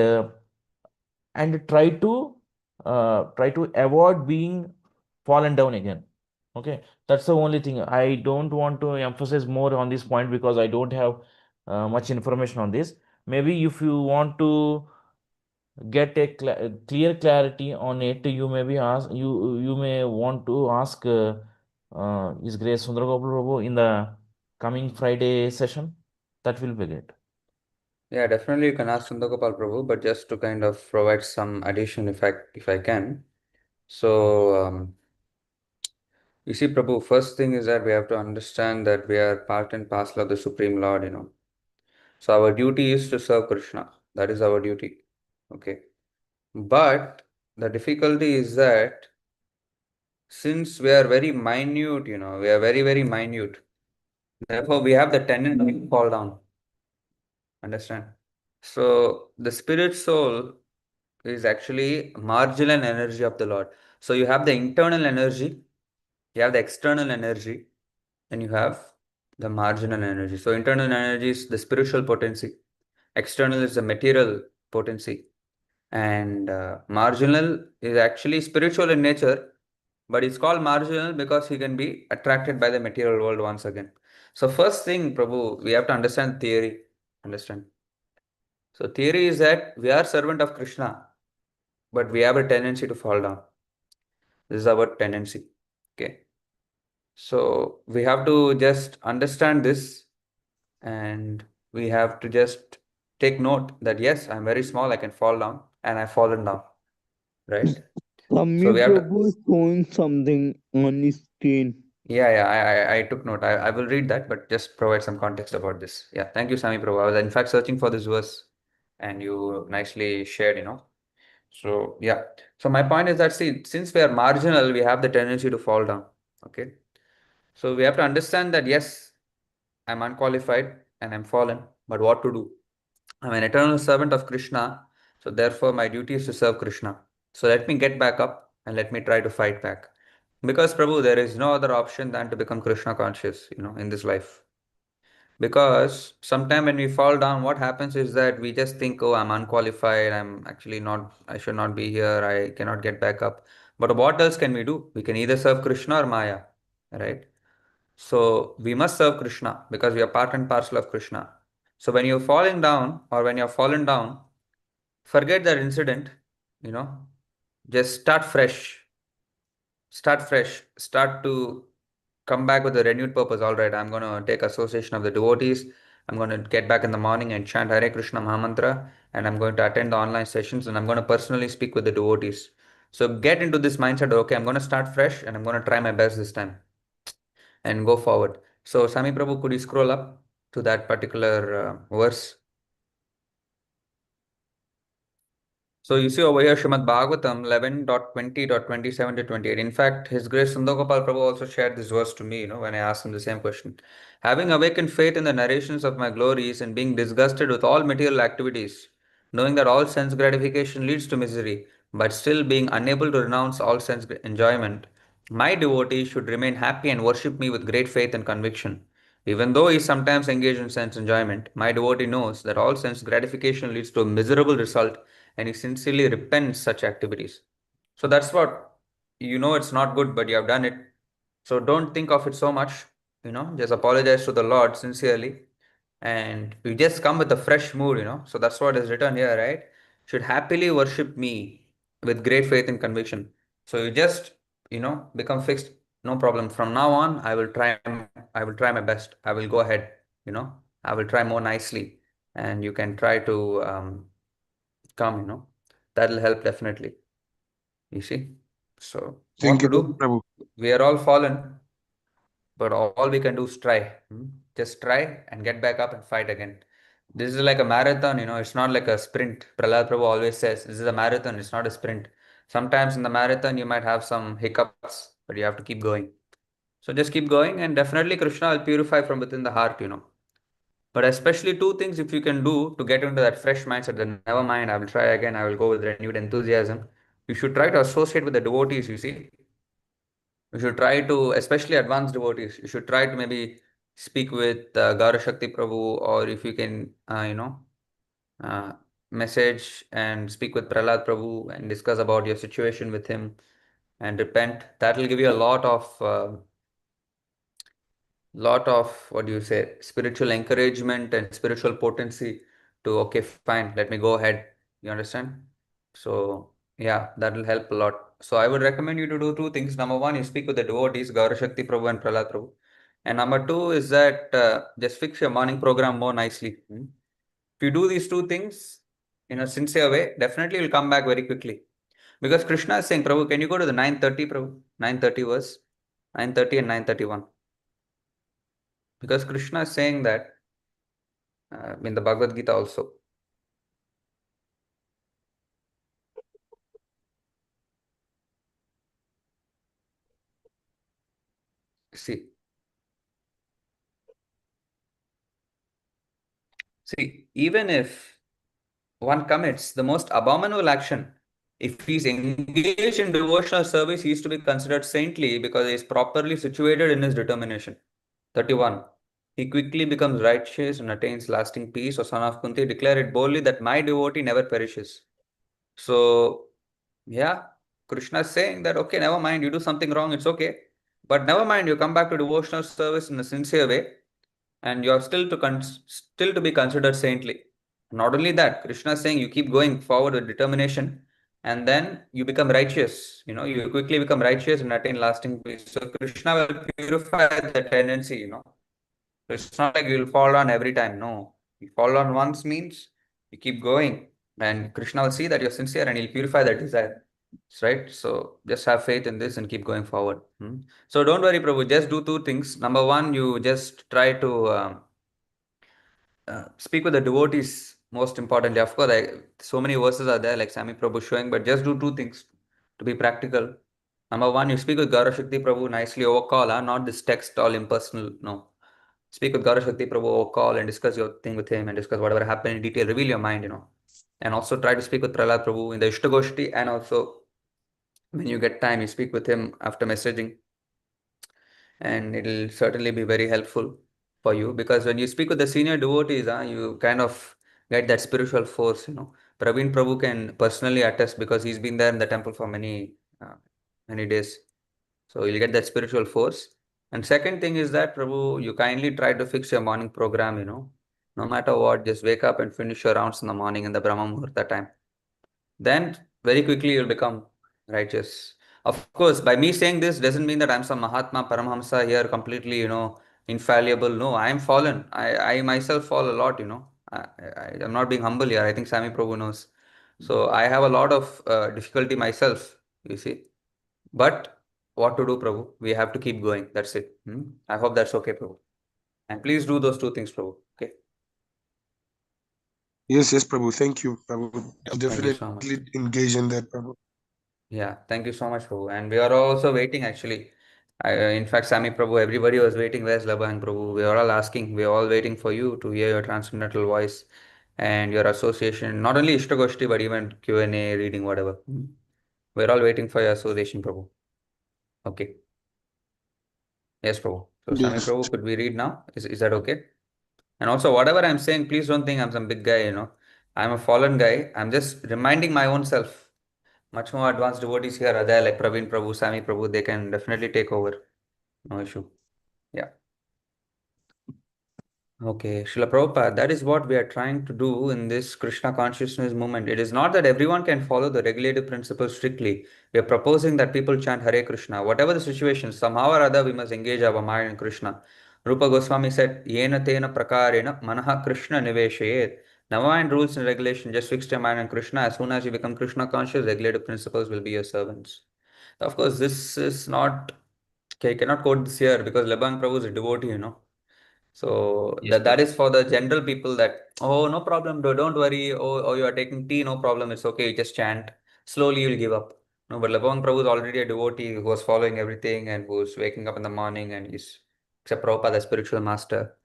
try to avoid being fallen down again. Okay, that's the only thing. I don't want to emphasize more on this point because I don't have much information on this. Maybe if you want to get a clear clarity on it, you may want to ask His Grace Sundar Gopal Prabhu in the coming Friday session. That will be great. Yeah, definitely you can ask Sundar Prabhu, but just to kind of provide some addition if I can. So You see, Prabhu, first thing is that we have to understand that we are part and parcel of the Supreme Lord. So our duty is to serve Krishna. That is our duty. Okay. But the difficulty is that since we are very minute, we are very, very minute. Therefore, we have the tendency to fall down. Understand? So the spirit soul is actually marginal energy of the Lord. So you have the internal energy, you have the external energy, and you have the marginal energy. So internal energy is the spiritual potency, external is the material potency, and marginal is actually spiritual in nature, but it's called marginal because he can be attracted by the material world once again. So first thing, Prabhu, we have to understand theory. Understand? So theory is that we are servant of Krishna, but we have a tendency to fall down. This is our tendency. Okay. So we have to just understand this, and we have to just take note that yes, I'm very small, I can fall down, and I've fallen down. Right? Swami So we have to, Prabhu is showing something on his screen. I took note. I will read that, but just provide some context about this. Yeah, thank you, Sami Prabhu. I was in fact searching for this verse, and you nicely shared. So yeah. So my point is that see, since we are marginal, we have the tendency to fall down. Okay. So we have to understand that yes, I'm unqualified and I'm fallen, but what to do? I'm an eternal servant of Krishna, so therefore my duty is to serve Krishna. So let me get back up and let me try to fight back. Because Prabhu, there is no other option than to become Krishna conscious, in this life. Because sometime when we fall down, what happens is that we just think, oh, I'm unqualified, I'm actually not, I should not be here, I cannot get back up. But what else can we do? We can either serve Krishna or Maya, right? So we must serve Krishna because we are part and parcel of Krishna. So when you're falling down or when you're fallen down, forget that incident, you know, just start fresh. Start fresh. Start to come back with a renewed purpose. All right, I'm going to take association of the devotees. I'm going to get back in the morning and chant Hare Krishna Mahamantra, and I'm going to attend the online sessions, and I'm going to personally speak with the devotees. So get into this mindset. Okay, I'm going to start fresh and I'm going to try my best this time and go forward. So, Sami Prabhu, could you scroll up to that particular verse? So you see over here, Śrīmad-Bhāgavatam 11.20.27 to 28. In fact, His Grace Sundar Prabhu also shared this verse to me, when I asked him the same question. Having awakened faith in the narrations of my glories and being disgusted with all material activities, knowing that all sense gratification leads to misery, but still being unable to renounce all sense enjoyment, my devotee should remain happy and worship me with great faith and conviction. Even though he sometimes engages in sense enjoyment, my devotee knows that all sense gratification leads to a miserable result and he sincerely repents such activities. So that's what it's not good, but you have done it. So don't think of it so much, just apologize to the Lord sincerely and you just come with a fresh mood. So that's what is written here, right? Should happily worship me with great faith and conviction. So you just become fixed. No problem. From now on, I will try my best. I will go ahead. I will try more nicely. And you can try to come. That'll help definitely. You see? So Thank what you, to do? Prabhu. We are all fallen, but all we can do is try. Just try and get back up and fight again. This is like a marathon, it's not like a sprint. Prahlad Prabhu always says this is a marathon, it's not a sprint. Sometimes in the marathon you might have some hiccups, but you have to keep going. So just keep going, and definitely Krishna will purify from within the heart. But especially two things if you can do to get into that fresh mindset, then never mind, I will try again, I will go with renewed enthusiasm. You should try to associate with the devotees, you see. You should try to, especially advanced devotees, you should try to maybe speak with Gaura Shakti Prabhu, or if you can, uh, message and speak with Prahlad Prabhu and discuss about your situation with him and repent. That will give you a lot of what do you say, spiritual encouragement and spiritual potency to, okay, fine, let me go ahead. You understand? So yeah, that will help a lot. So I would recommend you to do two things. Number one, you speak with the devotees, Gaura Shakti Prabhu and Prahlad Prabhu. And number two is that just fix your morning program more nicely. If you do these two things in a sincere way, definitely you'll come back very quickly. Because Krishna is saying, Prabhu, can you go to the 9:30, Prabhu? 9:30 verse. 9:30 and 9:31. Because Krishna is saying that in the Bhagavad Gita also. See, even if one commits the most abominable action, if he's engaged in devotional service, he is to be considered saintly because he is properly situated in his determination. 31. He quickly becomes righteous and attains lasting peace. O son of Kunti, declare it boldly that my devotee never perishes. So, yeah, Krishna is saying that, okay, never mind, you do something wrong, it's okay. But never mind, you come back to devotional service in a sincere way, and you are still to be considered saintly. Not only that, Krishna is saying you keep going forward with determination, and then you become righteous. You quickly become righteous and attain lasting peace. So Krishna will purify the tendency. So it's not like you'll fall down every time. No, you fall down once means you keep going, and Krishna will see that you're sincere, and he'll purify that desire. Right? So just have faith in this and keep going forward. So don't worry, Prabhu. Just do two things. Number one, you just try to speak with the devotees. Most importantly, of course, so many verses are there, like Sami Prabhu showing, but just do two things to be practical. Number one, you speak with Gaura Shakti Prabhu nicely over call, not this text all impersonal. No. Speak with Gaura Shakti Prabhu over call and discuss your thing with him and discuss whatever happened in detail. Reveal your mind. And also try to speak with Prahlad Prabhu in the Ishtagoshti, and also when you get time, you speak with him after messaging. And it'll certainly be very helpful for you, because when you speak with the senior devotees, you kind of get that spiritual force. Praveen Prabhu can personally attest because he's been there in the temple for many days. So you'll get that spiritual force. And second thing is that, Prabhu, you kindly try to fix your morning program. No matter what, just wake up and finish your rounds in the morning in the Brahma Muhurta time. Then very quickly you'll become righteous. Of course, by me saying this doesn't mean that I'm some Mahatma Paramhamsa here, completely, infallible. No, I am fallen. I myself fall a lot. I'm not being humble here. I think Sami Prabhu knows. So I have a lot of difficulty myself, you see. But what to do, Prabhu? We have to keep going. That's it. I hope that's okay, Prabhu. And please do those two things, Prabhu. Okay. Yes, Prabhu. Thank you, Prabhu. Thank you so much. Definitely engage in that, Prabhu. Yeah, thank you so much, Prabhu. And we are also waiting actually. In fact, Sami Prabhu, everybody was waiting. Where's Labang Prabhu? We are all asking. We are all waiting for you to hear your transcendental voice and your association. Not only Ishtagoshti, but even Q&A, reading, whatever. We're all waiting for your association, Prabhu. Okay. Yes, Prabhu. So, Sami Yes. Prabhu, could we read now? Is that okay? And also, whatever I'm saying, please don't think I'm some big guy. I'm a fallen guy. I'm just reminding my own self. Much more advanced devotees here are there, like Praveen Prabhu, Sami Prabhu. They can definitely take over. No issue. Yeah. Okay, Srila Prabhupada, that is what we are trying to do in this Krishna consciousness movement. It is not that everyone can follow the regulative principles strictly. We are proposing that people chant Hare Krishna. Whatever the situation, somehow or other, we must engage our mind in Krishna. Rupa Goswami said, Yena tena prakarena manaha Krishna niveshayet. Never mind rules and regulation, just fix your mind on Krishna. As soon as you become Krishna conscious, regulative principles will be your servants. Of course, this is not, okay, I cannot quote this here because Labang Prabhu is a devotee. So Yes, that is for the general people that, oh, no problem, don't worry. Oh, you are taking tea, no problem. It's okay. You just chant. Slowly you'll give up. No, but Labang Prabhu is already a devotee who was following everything and who's waking up in the morning, and he's, except Prabhupada, the spiritual master.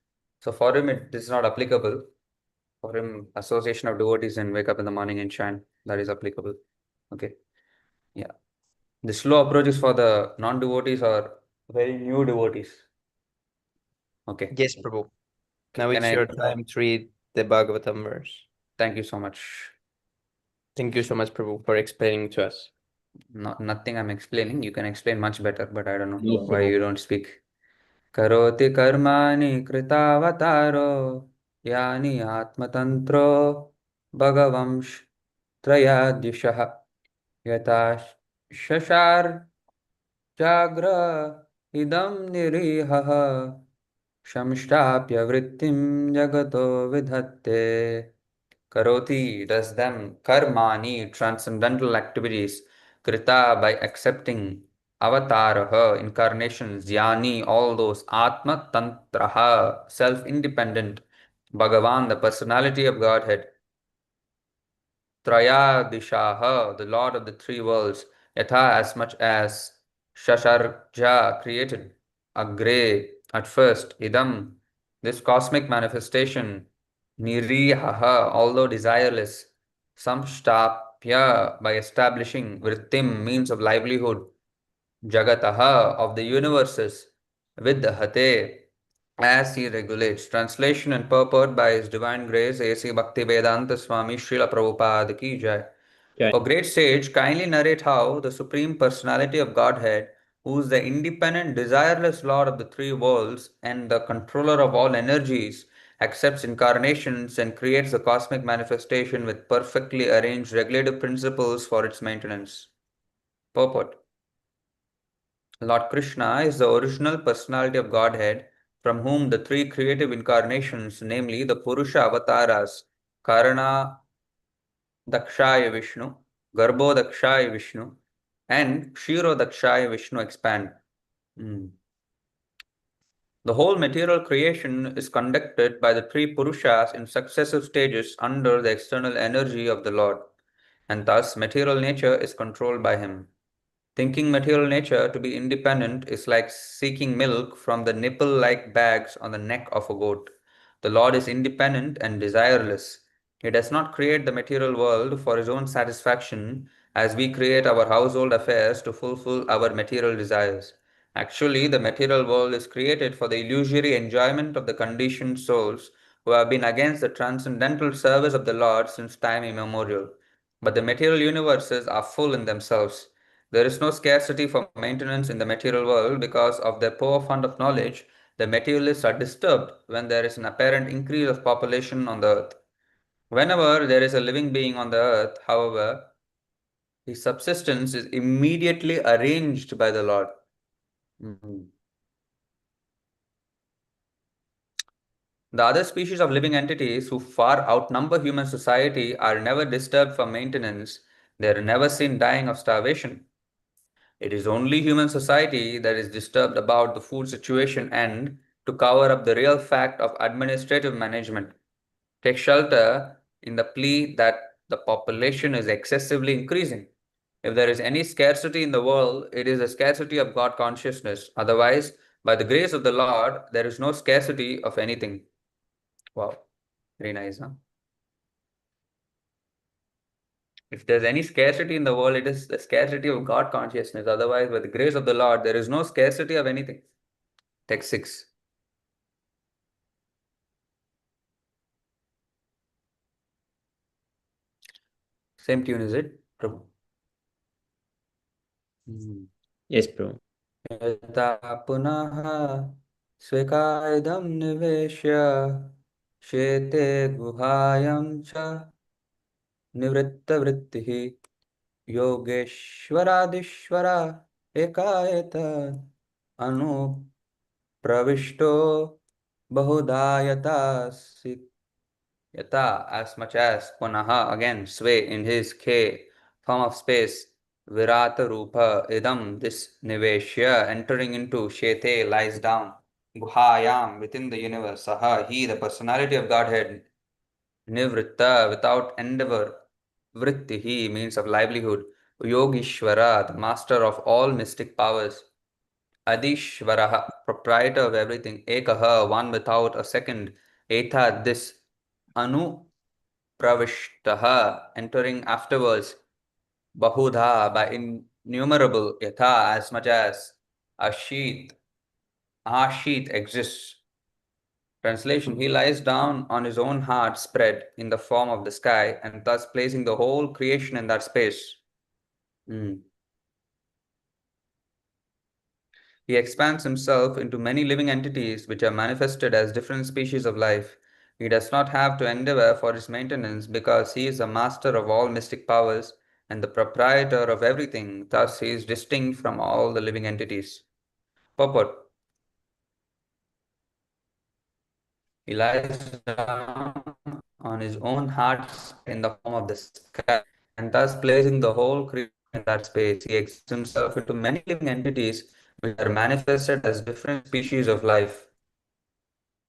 So for him, this is not applicable. For him, association of devotees and wake up in the morning and chant, that is applicable. Okay. Yeah. The slow approach is for the non-devotees or very new devotees. Okay. Yes, Prabhu. Now Can it's I? your time to read the Bhagavatam verse. Thank you so much. Thank you so much, Prabhu, for explaining to us. Nothing I'm explaining. You can explain much better, but I don't know No, why Prabhu. you don't speak. Karoti karmani kritavataro yani atmatantro bhagavamsh trayadishah yata shashar jagra idam nirihaha shamshtapya vrittim jagato vidhatte. Karoti does them, karmani, transcendental activities, krita by accepting, Avataraha, incarnations, Yani, all those, Atma Tantraha, self-independent, Bhagavan, the personality of Godhead, Trayadishaha, the Lord of the three worlds, Yatha, as much as Shasharja created, Agre, at first, Idam, this cosmic manifestation, Nirihaha, although desireless, Samshtapya, by establishing, Vrittim, means of livelihood, Jagataha, of the universes, Vidhate, as he regulates. Translation and purport by His Divine Grace A.C. Bhaktivedanta Swami Srila Prabhupada Ki Jai. Jai. O great sage, kindly narrate how the Supreme Personality of Godhead, who is the independent, desireless Lord of the three worlds and the controller of all energies, accepts incarnations and creates the cosmic manifestation with perfectly arranged regulative principles for its maintenance. Purport. Lord Krishna is the original personality of Godhead, from whom the three creative incarnations, namely the Purusha avatars, Karana Dakshaya Vishnu, Garbho Dakshaya Vishnu, and Shiro Dakshaya Vishnu expand. The whole material creation is conducted by the three Purushas in successive stages under the external energy of the Lord, and thus material nature is controlled by him. Thinking material nature to be independent is like seeking milk from the nipple-like bags on the neck of a goat. The Lord is independent and desireless. He does not create the material world for his own satisfaction as we create our household affairs to fulfill our material desires. Actually, the material world is created for the illusory enjoyment of the conditioned souls who have been against the transcendental service of the Lord since time immemorial. But the material universes are full in themselves. There is no scarcity for maintenance in the material world because of their poor fund of knowledge. The materialists are disturbed when there is an apparent increase of population on the earth. Whenever there is a living being on the earth, however, his subsistence is immediately arranged by the Lord. The other species of living entities who far outnumber human society are never disturbed for maintenance. They are never seen dying of starvation. It is only human society that is disturbed about the food situation and to cover up the real fact of administrative management. Take shelter in the plea that the population is excessively increasing. If there is any scarcity in the world, it is a scarcity of God consciousness. Otherwise, by the grace of the Lord, there is no scarcity of anything. Wow, very nice, huh? If there's any scarcity in the world, it is the scarcity of God consciousness. Otherwise, by the grace of the Lord, there is no scarcity of anything. Text 6. Same tune, is it, Prabhu? Yes, Prabhu. यथा पुनः स्वेकायदं निवेश्य शेते गुहायां च निवृत्तवृत्तिः योगेश्वरादीश्वरा एकाएत अनुप्रविष्टो बहुधा yata, as much as, punaha, again, sway, in his K, form of space, virata rupa, idam, this niveshya, entering into shete, lies down, guhayam, within the universe, saha, he, the personality of Godhead, nivritta, without endeavor, vrittihi, means of livelihood, yogishvara, the master of all mystic powers, adishvaraha, proprietor of everything, ekaha, one without a second, etha, this, anu, pravishtaha, entering afterwards, bahudha, by innumerable, yatha, as much as, ashit, ashit exists. Translation, he lies down on his own heart spread in the form of the sky and thus placing the whole creation in that space. He expands himself into many living entities which are manifested as different species of life. He does not have to endeavor for his maintenance because he is the master of all mystic powers and the proprietor of everything. Thus, he is distinct from all the living entities. Purport. He lies down on his own heart in the form of the sky and thus placing the whole creation in that space, he exists himself into many living entities which are manifested as different species of life.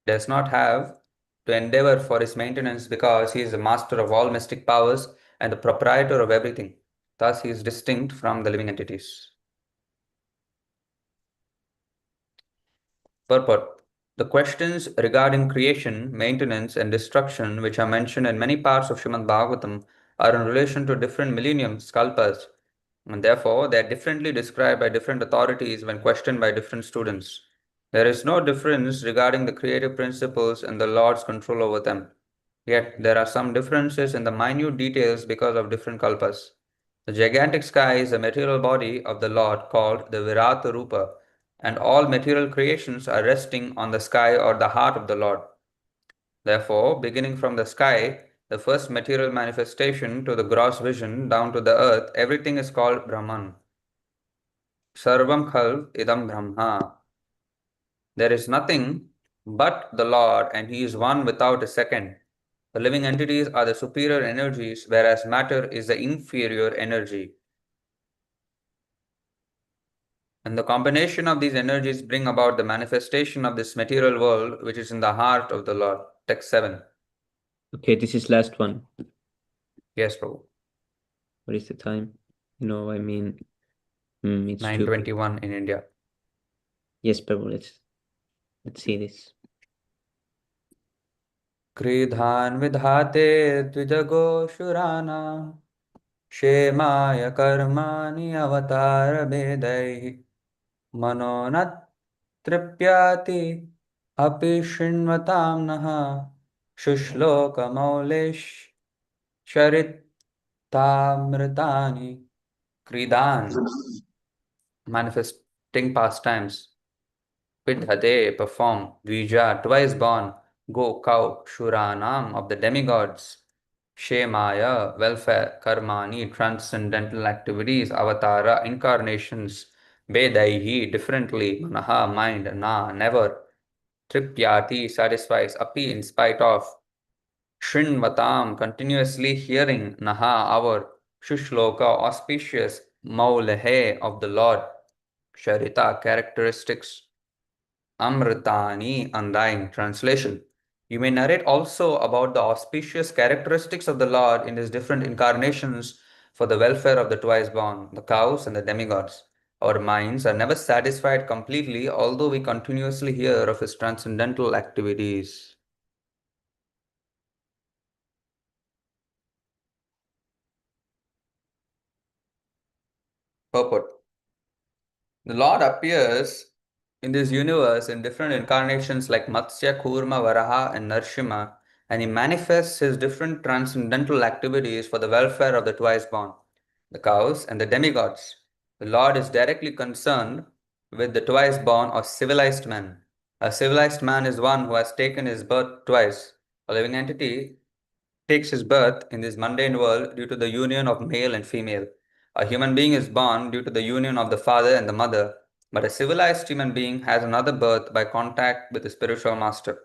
He does not have to endeavor for his maintenance because he is the master of all mystic powers and the proprietor of everything. Thus, he is distinct from the living entities. Purport. The questions regarding creation, maintenance, and destruction, which are mentioned in many parts of Śrīmad-Bhāgavatam, are in relation to different millenniums, kalpas, and therefore they are differently described by different authorities when questioned by different students. There is no difference regarding the creative principles and the Lord's control over them. Yet there are some differences in the minute details because of different kalpas. The gigantic sky is the material body of the Lord called the Virata Rupa, and all material creations are resting on the sky or the heart of the Lord. Therefore, beginning from the sky, the first material manifestation to the gross vision down to the earth, everything is called Brahman. Sarvam khal idam Brahma. There is nothing but the Lord, and He is one without a second. The living entities are the superior energies, whereas matter is the inferior energy. And the combination of these energies bring about the manifestation of this material world, which is in the heart of the Lord. Text 7. Okay, this is last one. Yes, Prabhu. What is the time? I mean, it's 9:21 in India. Yes, Prabhu, let's see this. Kridhan vidhate dvijago shurana Shemaya karmani avatar bedai Manonat tripyati api shinvatam naha Shushloka maulesh Charittamritani. Kridan, manifesting pastimes. Pidhate, perform. Dvija, twice born. Go, cow. Shuranam, of the demigods. Shemaya, welfare. Karmani, transcendental activities. Avatara, incarnations. Bedaihi, differently. Manaha, mind. Na, never. Tripyati, satisfies. Api, in spite of. Shrinvatam, continuously hearing. Naha, our. Shushloka, auspicious. Maulehe, of the Lord. Sharita, characteristics. Amritani, undying. Translation. You may narrate also about the auspicious characteristics of the Lord in his different incarnations for the welfare of the twice born, the cows and the demigods. Our minds are never satisfied completely, although we continuously hear of his transcendental activities. Purport. The Lord appears in this universe in different incarnations like Matsya, Kurma, Varaha, and Narshima, and he manifests his different transcendental activities for the welfare of the twice born, the cows and the demigods. The Lord is directly concerned with the twice born or civilized man. A civilized man is one who has taken his birth twice. A living entity takes his birth in this mundane world due to the union of male and female. A human being is born due to the union of the father and the mother, but a civilized human being has another birth by contact with the spiritual master,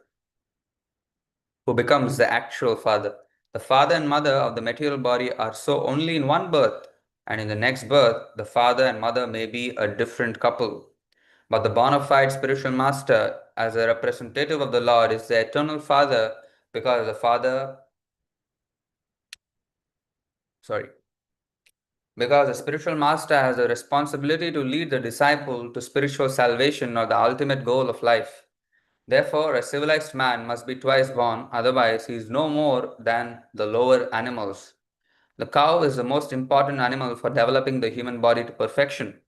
who becomes the actual father. The father and mother of the material body are so only in one birth, and in the next birth, the father and mother may be a different couple. But the bona fide spiritual master, as a representative of the Lord, is the eternal father because the spiritual master has a responsibility to lead the disciple to spiritual salvation or the ultimate goal of life. Therefore, a civilized man must be twice born, otherwise he is no more than the lower animals. The cow is the most important animal for developing the human body to perfection.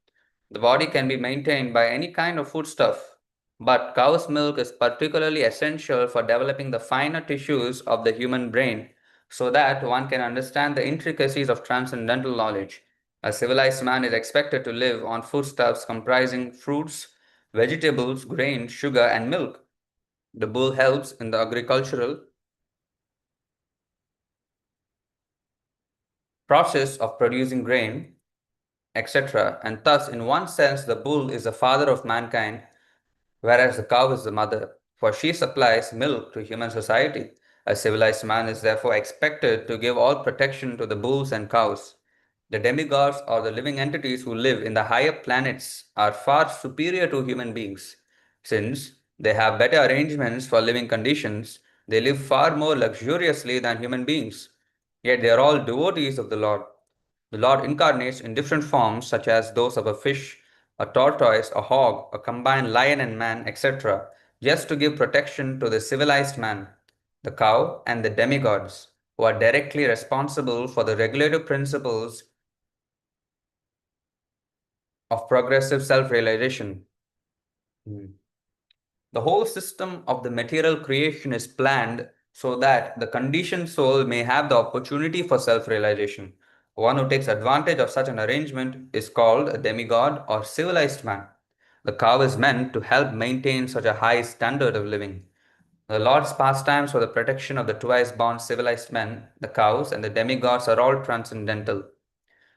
The body can be maintained by any kind of foodstuff, but cow's milk is particularly essential for developing the finer tissues of the human brain so that one can understand the intricacies of transcendental knowledge. A civilized man is expected to live on foodstuffs comprising fruits, vegetables, grain, sugar, and milk. The bull helps in the agricultural process of producing grain, etc. And thus, in one sense, the bull is the father of mankind, whereas the cow is the mother, for she supplies milk to human society. A civilized man is therefore expected to give all protection to the bulls and cows. The demigods, or the living entities who live in the higher planets, are far superior to human beings. Since they have better arrangements for living conditions, they live far more luxuriously than human beings. Yet they are all devotees of the Lord. The Lord incarnates in different forms, such as those of a fish, a tortoise, a hog, a combined lion and man, etc., just to give protection to the civilized man, the cow, and the demigods, who are directly responsible for the regulative principles of progressive self-realization. The whole system of the material creation is planned so that the conditioned soul may have the opportunity for self-realization. One who takes advantage of such an arrangement is called a demigod or civilized man. The cow is meant to help maintain such a high standard of living. The Lord's pastimes for the protection of the twice-born civilized men, the cows, and the demigods are all transcendental.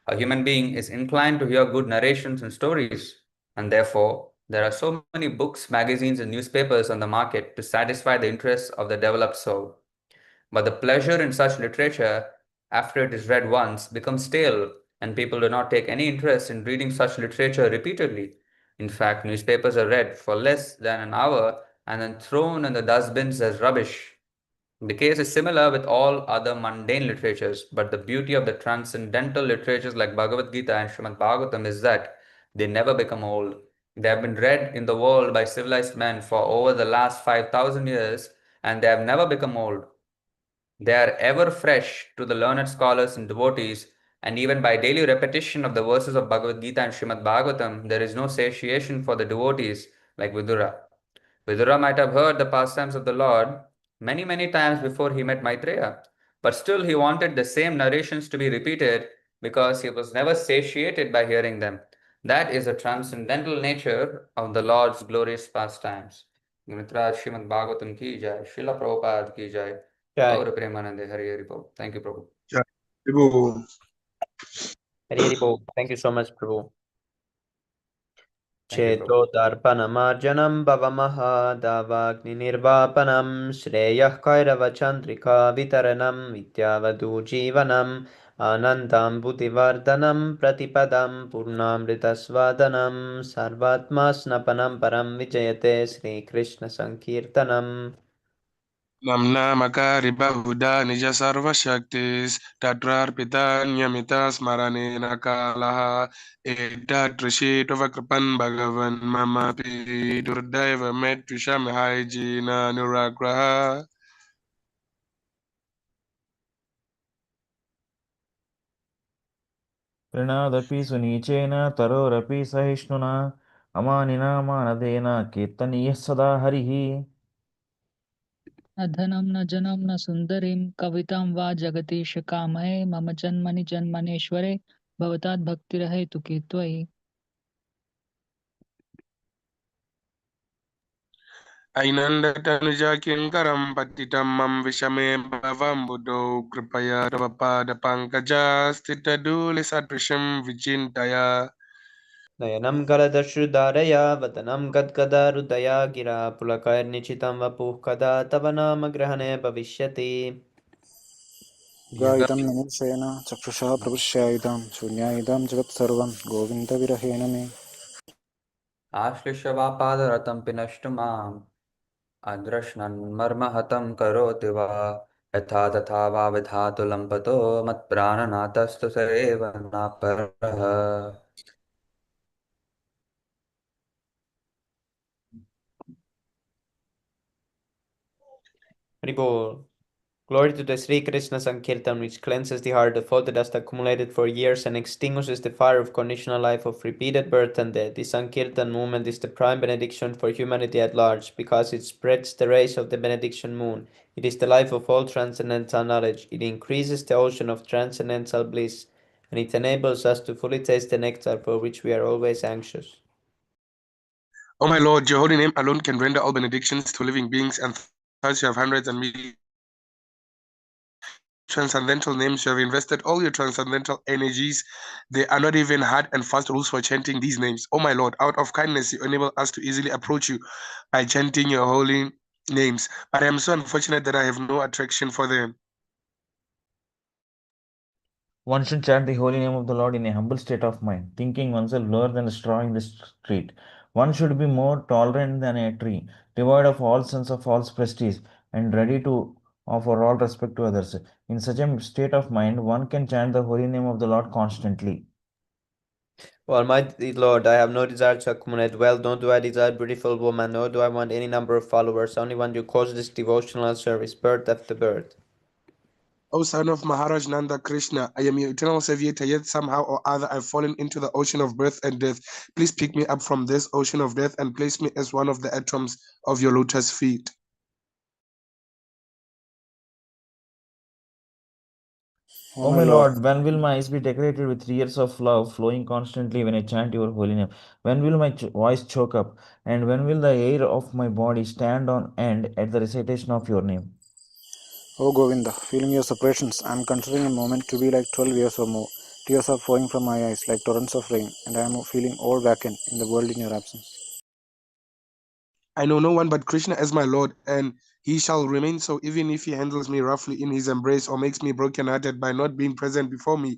A human being is inclined to hear good narrations and stories, and therefore there are so many books, magazines, and newspapers on the market to satisfy the interests of the developed soul. But the pleasure in such literature, after it is read once, becomes stale, and people do not take any interest in reading such literature repeatedly. In fact, newspapers are read for less than an hour and then thrown in the dustbins as rubbish. The case is similar with all other mundane literatures, but the beauty of the transcendental literatures like Bhagavad Gita and Śrīmad-Bhāgavatam is that they never become old. They have been read in the world by civilized men for over the last 5,000 years, and they have never become old. They are ever fresh to the learned scholars and devotees, and even by daily repetition of the verses of Bhagavad Gita and Śrīmad-Bhāgavatam, there is no satiation for the devotees like Vidura. Vidura might have heard the pastimes of the Lord many, many times before he met Maitreya, but still he wanted the same narrations to be repeated because he was never satiated by hearing them. That is the transcendental nature of the Lord's glorious pastimes. Mitra Srimad Bhagavatam ki jai, Srila Prabhupada ki jai, Jai. Gaura Premanande, Hari Hari Bol. Thank you, Prabhu. Prabhu. Hari Hari Bol. Thank you so much, Prabhu. Thank you, Prabhu. Chetodharpanamajanam bhavamaha davagninirvapanam shreyah kairavachandrika vitaranam vidyavadu jivanam anandam buddhivardhanam pratipadam purnamritasvadanam sarvatma snapanam param vijayate Sri Krishna Sankirtanam. Namnamaka Ribahuda Nija Sarva Shaktis Tatrar Pita Nyamita Smarane Nakalaha Edat Rishit Ovakripan Bhagavan Mama Pi Durdaiva Met Visham Hygiena Nuragraha. Pranadapi Sunichena Tarorapi Sahishnuna Amanina Manadena Kirtaniya Sada Harihi. अधनं न जनं न सुन्दरीं कवितां वा जगदीश कामये मम जन्मनि जन्मनेश्वरे भवतात् भक्तिरहेतुके त्वयि Ainandatanuja Kinkaram Patitamam Vishame Bhavam Buddho Kripaya Ravapada Pankaja Stitaduli Satrisham Vichintaya. Nayanam galadashrudaraya vatanam gadgadarudaya gira pulakairnichitam vapuh kada tava nama grahane bhavishyati. गायितं निमेषेण चक्षुषा प्रविश्यायुधां शून्यायुधां जगत्सर्वं गोविन्दविरहेण मे Ashlishavapadaраtam pinashtumam Adrashnan marmahatam karoti va Yatha tatha va vidhatu lampato mat prananatastu sareva naparaha. Hari Bol. Glory to the Sri Krishna Sankirtan, which cleanses the heart of all the dust accumulated for years and extinguishes the fire of conditional life of repeated birth and death. The Sankirtan movement is the prime benediction for humanity at large, because it spreads the rays of the benediction moon. It is the life of all transcendental knowledge. It increases the ocean of transcendental bliss, and it enables us to fully taste the nectar for which we are always anxious. O my Lord, your holy name alone can render all benedictions to living beings, and thus you have hundreds and millions transcendental names. You have invested all your transcendental energies. There are not even hard and fast rules for chanting these names. O my Lord, out of kindness, you enable us to easily approach you by chanting your holy names. But I am so unfortunate that I have no attraction for them. One should chant the holy name of the Lord in a humble state of mind, thinking oneself lower than a straw in the street. One should be more tolerant than a tree, devoid of all sense of false prestige, and ready to offer all respect to others. In such a state of mind, one can chant the holy name of the Lord constantly. O Almighty Lord, I have no desire to accumulate wealth, nor do I desire beautiful woman, nor do I want any number of followers. I only want to cause this devotional service, birth after birth. O son of Maharaj Nanda Krishna, I am your eternal savior, yet somehow or other I've fallen into the ocean of birth and death. Please pick me up from this ocean of death and place me as one of the atoms of your lotus feet. O my Lord, when will my eyes be decorated with tears of love flowing constantly when I chant your holy name? When will my voice choke up? And when will the air of my body stand on end at the recitation of your name? O Govinda, feeling your separations, I am considering a moment to be like 12 years or more. Tears are flowing from my eyes like torrents of rain, and I am feeling all vacant in the world in your absence. I know no one but Krishna as my Lord, and he shall remain so even if he handles me roughly in his embrace or makes me broken-hearted by not being present before me.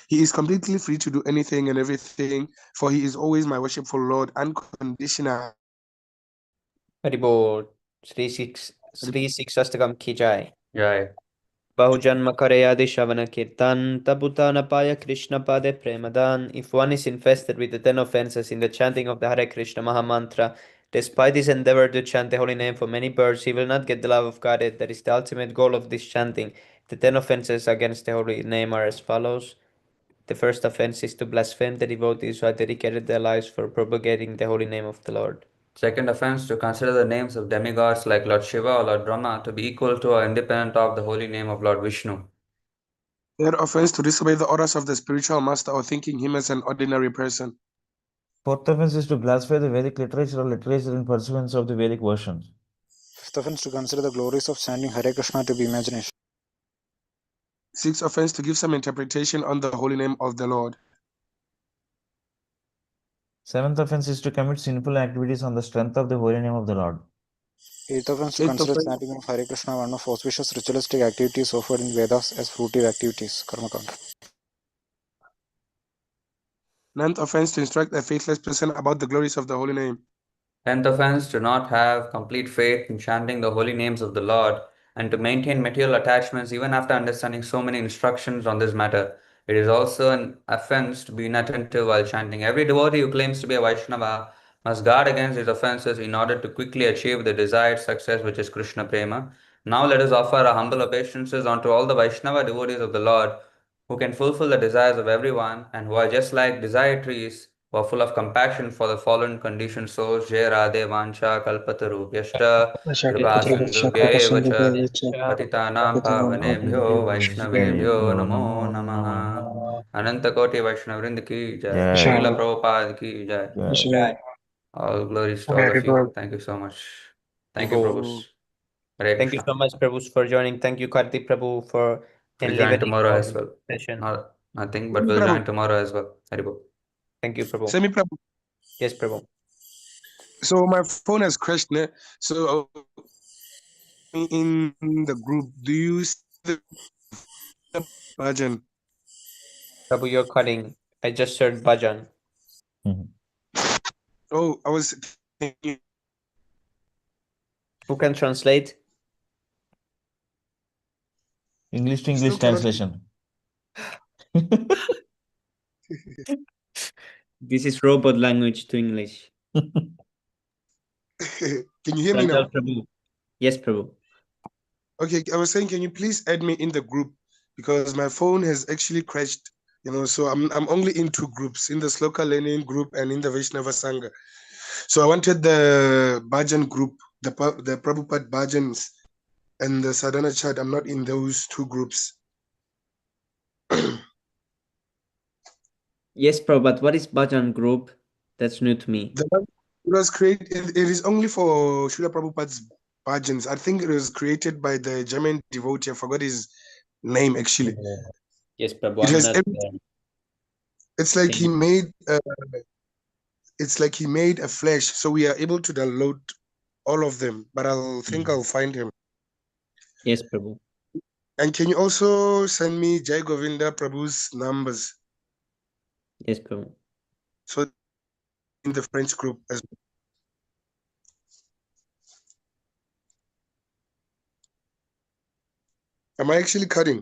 He is completely free to do anything and everything, for he is always my worshipful Lord, unconditional. Haribol, Sri Siksastakam ki jai. Jai. Bahujanma Karayadi Shavana Kirtan, Tabutana Paya Krishna Pade Premadan. If one is infested with the 10 offenses in the chanting of the Hare Krishna Mahamantra, despite his endeavor to chant the holy name for many births, he will not get the love of God. That is the ultimate goal of this chanting. The 10 offenses against the holy name are as follows. The first offense is to blaspheme the devotees who have dedicated their lives for propagating the holy name of the Lord. Second offense, to consider the names of demigods like Lord Shiva or Lord Brahma to be equal to or independent of the holy name of Lord Vishnu. Third offense, to disobey the orders of the spiritual master or thinking him as an ordinary person. Fourth offense is to blaspheme the Vedic literature or literature in pursuance of the Vedic version. Fifth offense, to consider the glories of chanting Hare Krishna to be imagination. Sixth offense, to give some interpretation on the holy name of the Lord. Seventh offense is to commit sinful activities on the strength of the holy name of the Lord. Eighth offense, to Eighth consider offense, chanting of Hare Krishna one of auspicious ritualistic activities offered in Vedas as fruitive activities, karma kanda. ninth offense, to instruct a faithless person about the glories of the holy name. 10th offense, to not have complete faith in chanting the holy names of the Lord and to maintain material attachments even after understanding so many instructions on this matter. It is also an offense to be inattentive while chanting. Every devotee who claims to be a Vaishnava must guard against these offenses in order to quickly achieve the desired success, which is Krishna Prema. Now let us offer our humble obeisances unto all the Vaishnava devotees of the Lord who can fulfill the desires of everyone and who are just like desire trees who are full of compassion for the fallen conditioned souls. Jai Radhe Vancha Kalpatarubhyashta Kripa Sindhubhya Evacha Patitanam Pavanebhyo Vaishnavebhyo Namo Namaha. Ananta Koti Vaishnavrind ki jai. Jai. Srila Prabhupada ki jai. Jai. All glories to all of you. Thank you so much. Thank you, Prabhus. Hare Thank you Krishna. so much, Prabhu, for joining. Thank you, Kartik Prabhu, for We'll join enlivening tomorrow our as well. session. Nothing, but we'll join tomorrow as well. Haribol. Thank you, Prabhu. Semi Prabhu. Yes, Prabhu. So my phone has crashed. So in the group, do you see the bhajan? Prabhu, you're cutting. I just heard bhajan. Oh, I was thinking. Who can translate? English to Still English cannot. translation. This is robot language to English. Can you hear me now? Prabhu. Yes, Prabhu. Okay, I was saying, can you please add me in the group because my phone has actually crashed. So I'm only in two groups, in the Sloka Learning group and in the Vaishnava Sangha. So I wanted the bhajan group, the Prabhupada bhajans and the sadhana chat. I'm not in those two groups. Yes, Prabhu, but what is bhajan group? That's new to me. It was created. It is only for Srila Prabhupada's bhajans. I think it was created by the German devotee. I forgot his name actually. Yes, Prabhu. It has it's like he made. It's like he made a flash, so we are able to download all of them. But I'll find him. Yes, Prabhu. And can you also send me Jai Govinda Prabhu's numbers? Yes, Prabhu. So in the French group as well. Am I actually cutting?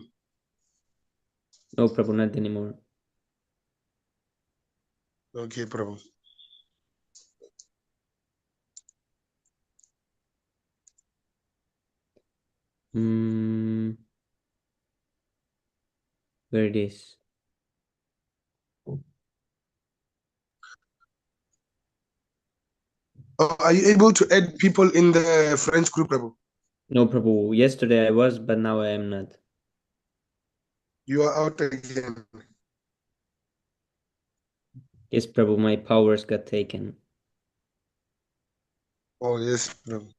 No, Prabhu, not anymore. Okay, Prabhu. Where it is? Oh, are you able to add people in the French group, Prabhu? No, Prabhu. Yesterday I was, but now I am not. You are out again. Yes, Prabhu, my powers got taken. Oh, yes, Prabhu.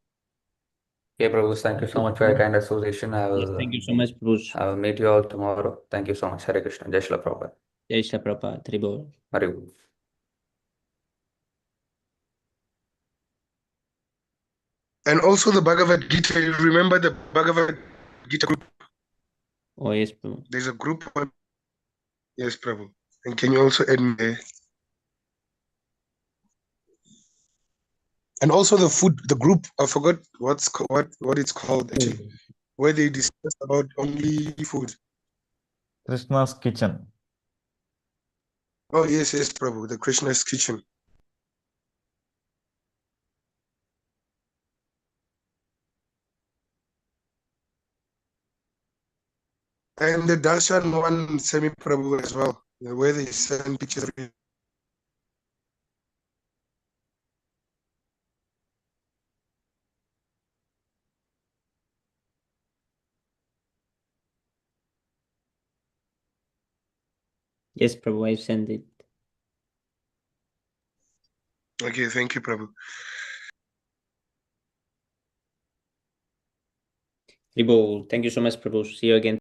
Okay, Prabhu, thank you so much for your kind association. Yes, thank you so much, Prabhu. I will meet you all tomorrow. Thank you so much. Hare Krishna. Jai Shri Prabhupada. Jai Shri Prabhupada. Tribol. Hare Bol. And also the Bhagavad Gita. You remember the Bhagavad Gita group? Oh, yes, Prabhu. There's a group on. Yes, Prabhu. And can you also add me there? And also the food, the group. I forgot what it's called actually, where they discuss about only food. Krishna's kitchen. Oh yes, Prabhu. The Krishna's kitchen. And the Darshan one Semi Prabhu as well, where they send pictures. Yes, Prabhu, I sent it. Okay, thank you, Prabhu. Tribol. Thank you so much, Prabhu. See you again.